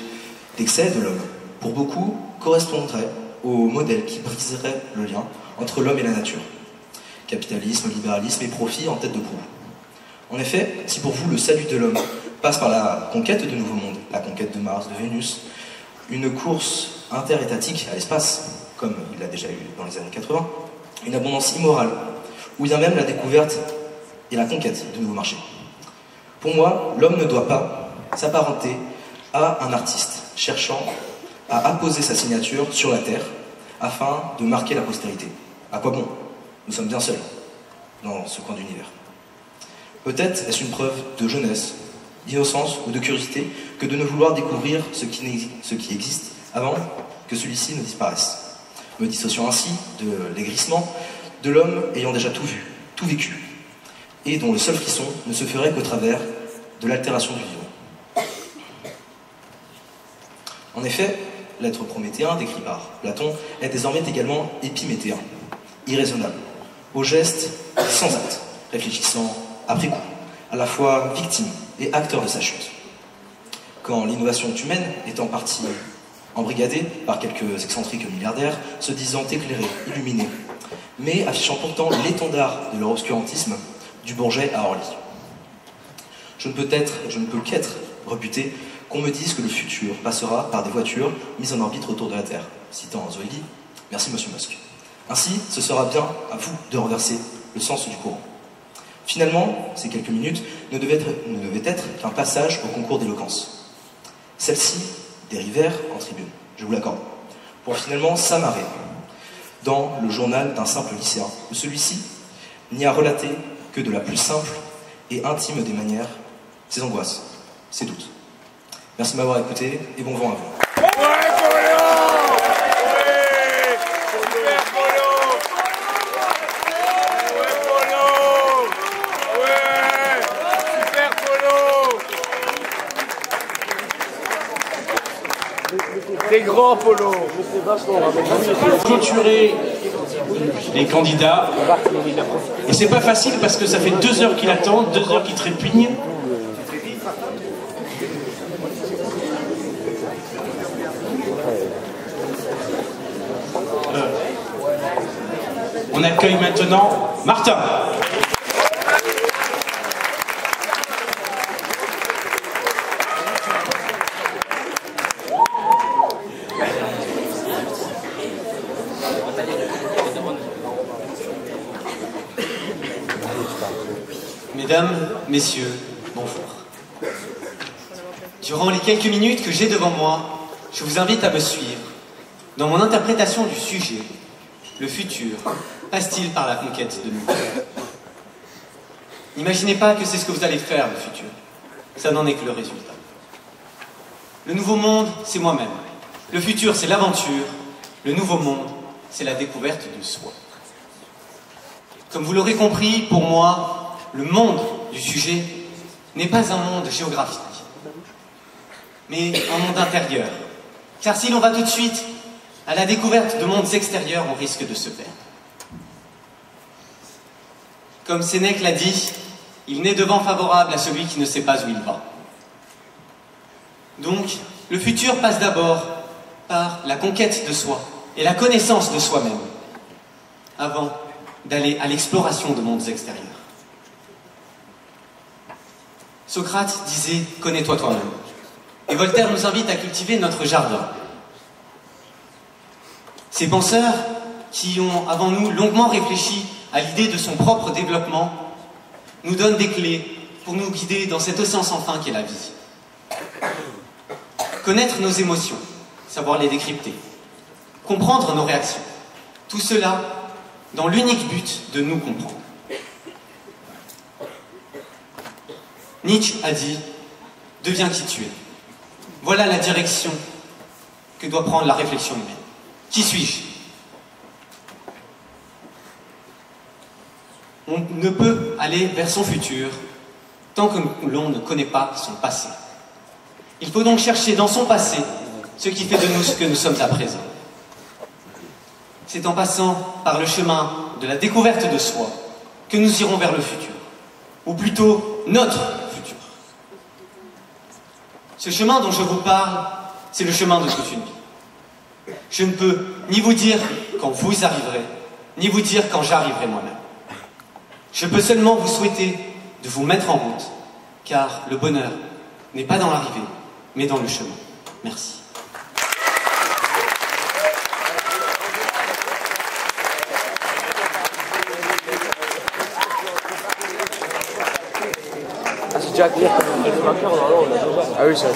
d'excès de l'homme, pour beaucoup correspondrait au modèle qui briserait le lien entre l'homme et la nature. Capitalisme, libéralisme et profit en tête de proue. En effet, si pour vous le salut de l'homme passe par la conquête de nouveaux mondes, la conquête de Mars, de Vénus, une course interétatique à l'espace, comme il l'a déjà eu dans les années 80, une abondance immorale, ou bien même la découverte et la conquête de nouveaux marchés. Pour moi, l'homme ne doit pas s'apparenter à un artiste cherchant à apposer sa signature sur la Terre afin de marquer la postérité. À quoi bon? Nous sommes bien seuls dans ce coin d'univers. Peut-être est-ce une preuve de jeunesse, d'innocence ou de curiosité que de ne vouloir découvrir ce qui existe avant que celui-ci ne disparaisse, me dissociant ainsi de l'aigrissement de l'homme ayant déjà tout vu, tout vécu, et dont le seul frisson ne se ferait qu'au travers de l'altération du vivant. En effet, l'être prométhéen décrit par Platon est désormais également épiméthéen, irraisonnable, au geste sans acte, réfléchissant après coup, à la fois victime et acteur de sa chute. Quand l'innovation humaine est en partie embrigadée par quelques excentriques milliardaires, se disant éclairés, illuminés, mais affichant pourtant l'étendard de leur obscurantisme du Bourget à Orly. Je ne peux qu'être rebuté qu'on me dise que le futur passera par des voitures mises en orbite autour de la Terre. Citant Zoïli, merci Monsieur Musk. Ainsi, ce sera bien à vous de renverser le sens du courant. Finalement, ces quelques minutes ne devaient être qu'un passage au concours d'éloquence. Celles-ci dérivèrent en tribune, je vous l'accorde, pour finalement s'amarrer dans le journal d'un simple lycéen, où celui-ci n'y a relaté que de la plus simple et intime des manières, ses angoisses, ses doutes. Merci de m'avoir écouté et bon vent à vous. Des grands Polo. Clôturer les candidats. Et c'est pas facile parce que ça fait 2 heures qu'il attend, 2 heures qu'il trépigne. On accueille maintenant Martin. Mesdames, messieurs, bonjour. Durant les quelques minutes que j'ai devant moi, je vous invite à me suivre dans mon interprétation du sujet. Le futur passe-t-il par la conquête de nous? N'imaginez pas que c'est ce que vous allez faire, le futur. Ça n'en est que le résultat. Le nouveau monde, c'est moi-même. Le futur, c'est l'aventure. Le nouveau monde, c'est la découverte de soi. Comme vous l'aurez compris, pour moi, le monde du sujet n'est pas un monde géographique, mais un monde intérieur. Car si l'on va tout de suite à la découverte de mondes extérieurs, on risque de se perdre. Comme Sénèque l'a dit, il n'est de vent favorable à celui qui ne sait pas où il va. Donc, le futur passe d'abord par la conquête de soi et la connaissance de soi-même, avant d'aller à l'exploration de mondes extérieurs. Socrate disait « Connais-toi toi-même ». Et Voltaire nous invite à cultiver notre jardin. Ces penseurs qui ont, avant nous, longuement réfléchi à l'idée de son propre développement, nous donnent des clés pour nous guider dans cet océan sans fin qu'est la vie. Connaître nos émotions, savoir les décrypter, comprendre nos réactions, tout cela dans l'unique but de nous comprendre. Nietzsche a dit « Deviens qui tu es ». Voilà la direction que doit prendre la réflexion humaine. Qui suis-je? On ne peut aller vers son futur tant que l'on ne connaît pas son passé. Il faut donc chercher dans son passé ce qui fait de nous ce que nous sommes à présent. C'est en passant par le chemin de la découverte de soi que nous irons vers le futur, ou plutôt notre futur. Ce chemin dont je vous parle, c'est le chemin de toute une vie. Je ne peux ni vous dire quand vous arriverez, ni vous dire quand j'arriverai moi-même. Je peux seulement vous souhaiter de vous mettre en route, car le bonheur n'est pas dans l'arrivée, mais dans le chemin. Merci. C'est déjà clair. Ah oui, c'est ça.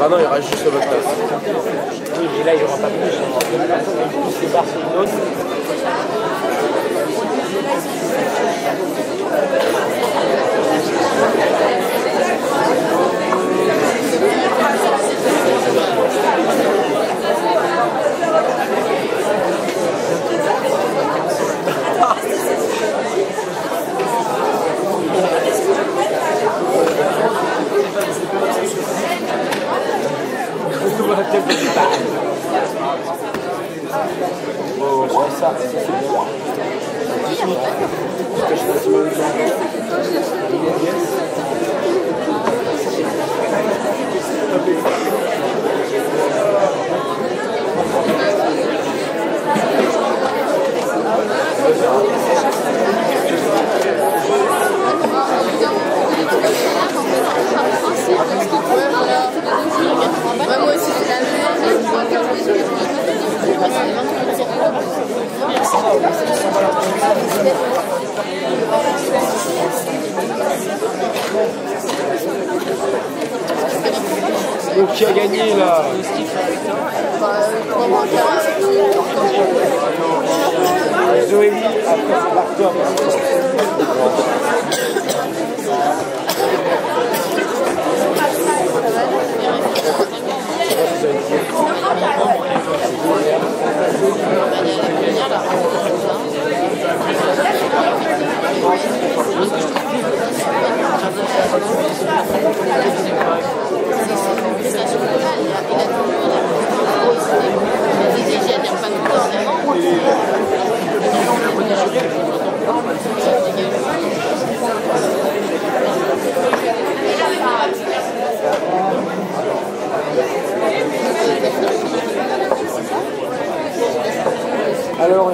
Ah non, il y aura juste votre place. Oui, mais là, il n'y aura pas plus. C'est parti une autre. Bon, je fais ça, c'est bon. Moi aussi, c'est la même. Donc qui a gagné là? Zoélie, après c'est Bartom. Alors,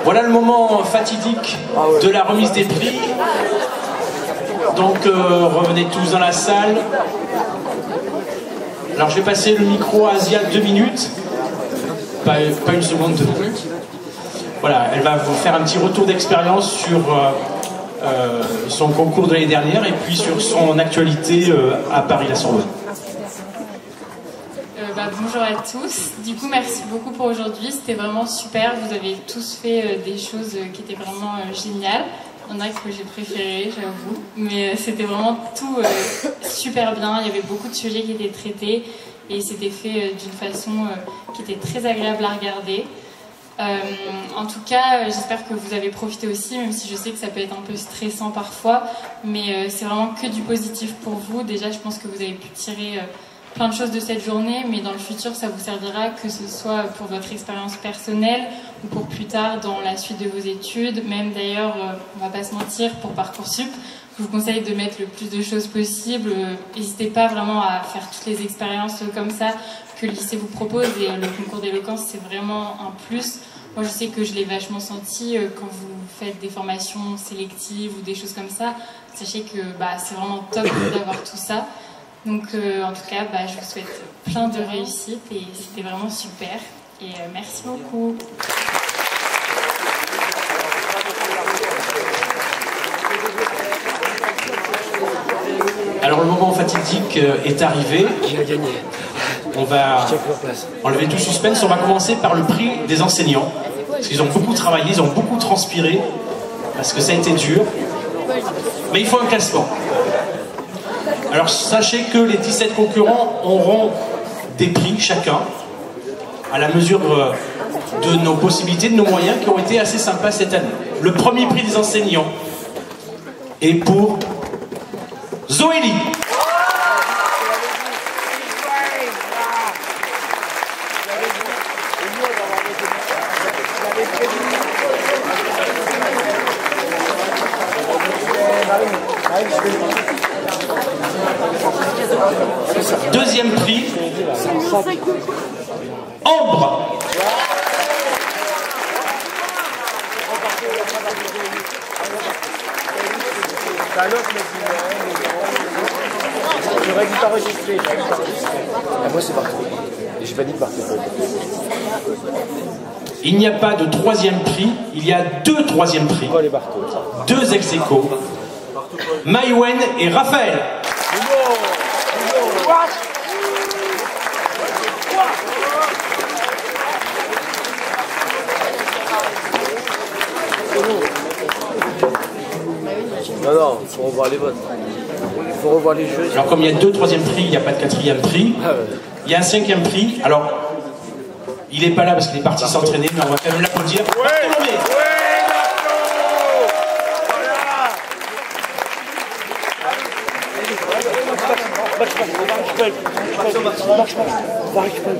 voilà le moment fatidique de la remise des prix. Donc revenez tous dans la salle. Alors je vais passer le micro à Asia 2 minutes. Pas une seconde, 2 minutes. Voilà, elle va vous faire un petit retour d'expérience sur son concours de l'année dernière et puis sur son actualité à Paris-la-Sorbonne. Bonjour à tous. Du coup, merci beaucoup pour aujourd'hui. C'était vraiment super. Vous avez tous fait des choses qui étaient vraiment géniales. Il y en a que j'ai préféré, j'avoue. Mais c'était vraiment tout super bien. Il y avait beaucoup de sujets qui étaient traités et c'était fait d'une façon qui était très agréable à regarder. En tout cas, j'espère que vous avez profité aussi, même si je sais que ça peut être un peu stressant parfois. Mais c'est vraiment que du positif pour vous. Déjà, je pense que vous avez pu tirer plein de choses de cette journée, mais dans le futur, ça vous servira, que ce soit pour votre expérience personnelle ou pour plus tard dans la suite de vos études. Même d'ailleurs, on va pas se mentir, pour Parcoursup, je vous conseille de mettre le plus de choses possible. N'hésitez pas vraiment à faire toutes les expériences comme ça que le lycée vous propose, et le concours d'éloquence, c'est vraiment un plus. Moi, je sais que je l'ai vachement senti quand vous faites des formations sélectives ou des choses comme ça. Sachez que c'est vraiment top d'avoir tout ça. Donc en tout cas, je vous souhaite plein de réussite et c'était vraiment super. Et merci beaucoup. Alors le moment fatidique est arrivé. On va enlever tout suspense. On va commencer par le prix des enseignants. Parce qu'ils ont beaucoup travaillé, ils ont beaucoup transpiré. Parce que ça a été dur. Mais il faut un classement. Alors sachez que les 17 concurrents auront des prix chacun à la mesure de nos possibilités, de nos moyens, qui ont été assez sympas cette année. Le premier prix des enseignants est pour Zoélie. Deuxième prix, Ambre. J'aurais dû t'enregistrer. Moi c'est partout. Et j'ai pas dit de partout. Il n'y a pas de troisième prix, il y a 2 troisièmes prix. 2 ex-aequo. Maïwen et Raphaël. Non, il faut revoir les votes. Il faut revoir les jeux. Alors comme il y a 2 troisièmes prix, il n'y a pas de 4e prix. Il y a un 5e prix. Alors, il n'est pas là parce qu'il est parti s'entraîner, mais on va quand même l'applaudir.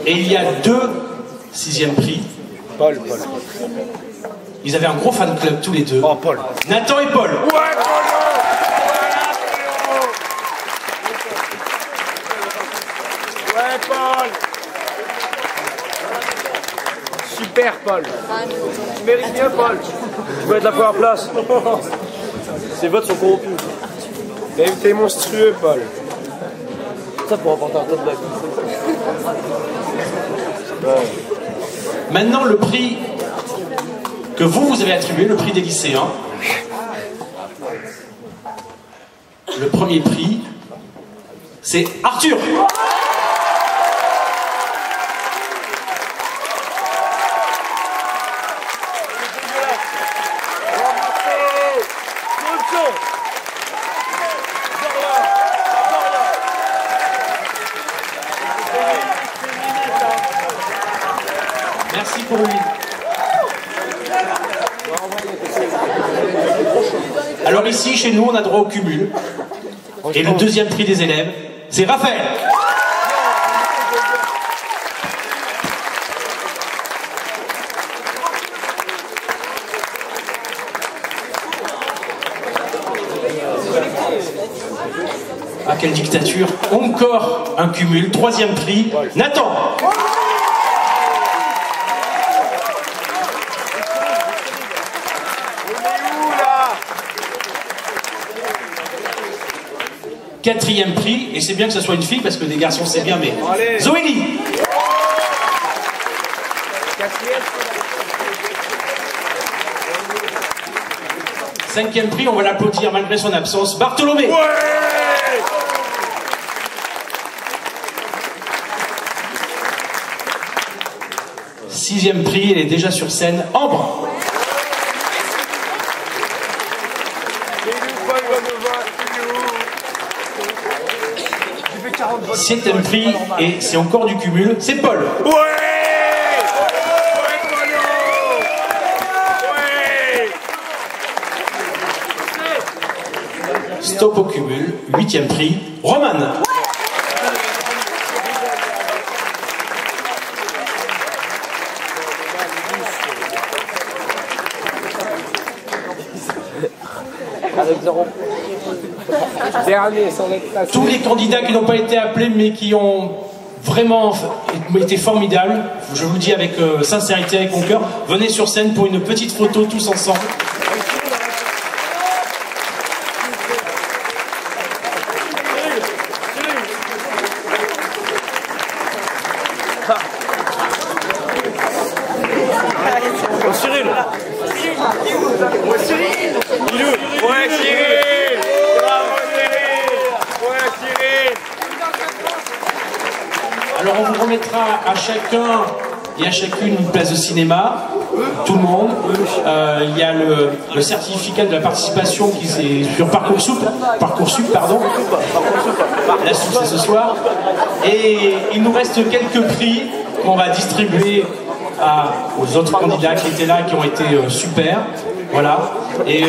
Et il y a 2 6e prix. Paul. Ils avaient un gros fan club tous les deux. Oh, Paul. Nathan et Paul. Paul. Super Paul. Tu mérites bien Paul. Tu dois être la première place. Ces votes sont corrompus. T'es monstrueux Paul. Ça pour remporter un top bac. Maintenant le prix que vous avez attribué, le prix des lycéens. Le premier prix, c'est Arthur. Merci pour lui. Alors ici, chez nous, on a droit au cumul. Et le deuxième prix des élèves, c'est Raphaël. Ah, quelle dictature. Encore un cumul. 3e prix. Nathan. Quatrième prix, et c'est bien que ce soit une fille parce que des garçons c'est bien, mais Zoélie. 5e prix, on va l'applaudir malgré son absence, Bartholomé. 6e prix, elle est déjà sur scène, Ambre. 7e prix, et c'est encore du cumul, c'est Paul. Stop au cumul, 8e prix, Romane. Dernier, sans être passé. Tous les candidats qui n'ont pas été appelés mais qui ont vraiment été formidables, je vous le dis avec sincérité, avec mon cœur, venez sur scène pour une petite photo tous ensemble. Cyril. Ouais, Cyril. Bravo, Cyril. Ouais, Cyril. Alors on vous remettra à chacun et à chacune une place de cinéma, tout le monde. Il y a le certificat de la participation qui est sur Parcoursup, pardon. La suite c'est ce soir. Et il nous reste quelques prix qu'on va distribuer aux autres candidats qui étaient là, qui ont été super. Voilà. Et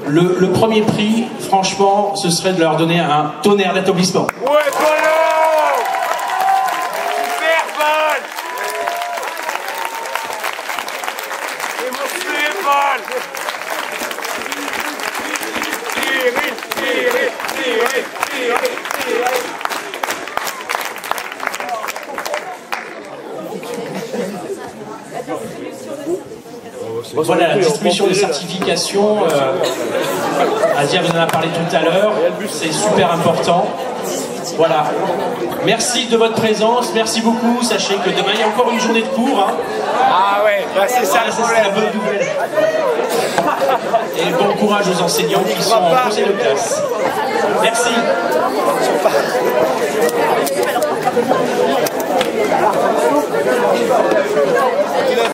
le premier prix, franchement, ce serait de leur donner un tonnerre d'applaudissements. Ouais, Polo. Super, Paul. Émotionné, Paul. Voilà la distribution des certifications. Adia vous en a parlé tout à l'heure. C'est super important. Voilà. Merci de votre présence. Merci beaucoup. Sachez que demain il y a encore une journée de cours. Hein. Ah ouais, bah c'est ça, c'est la bonne nouvelle. Et bon courage aux enseignants qui sont en conseil de classe. Merci.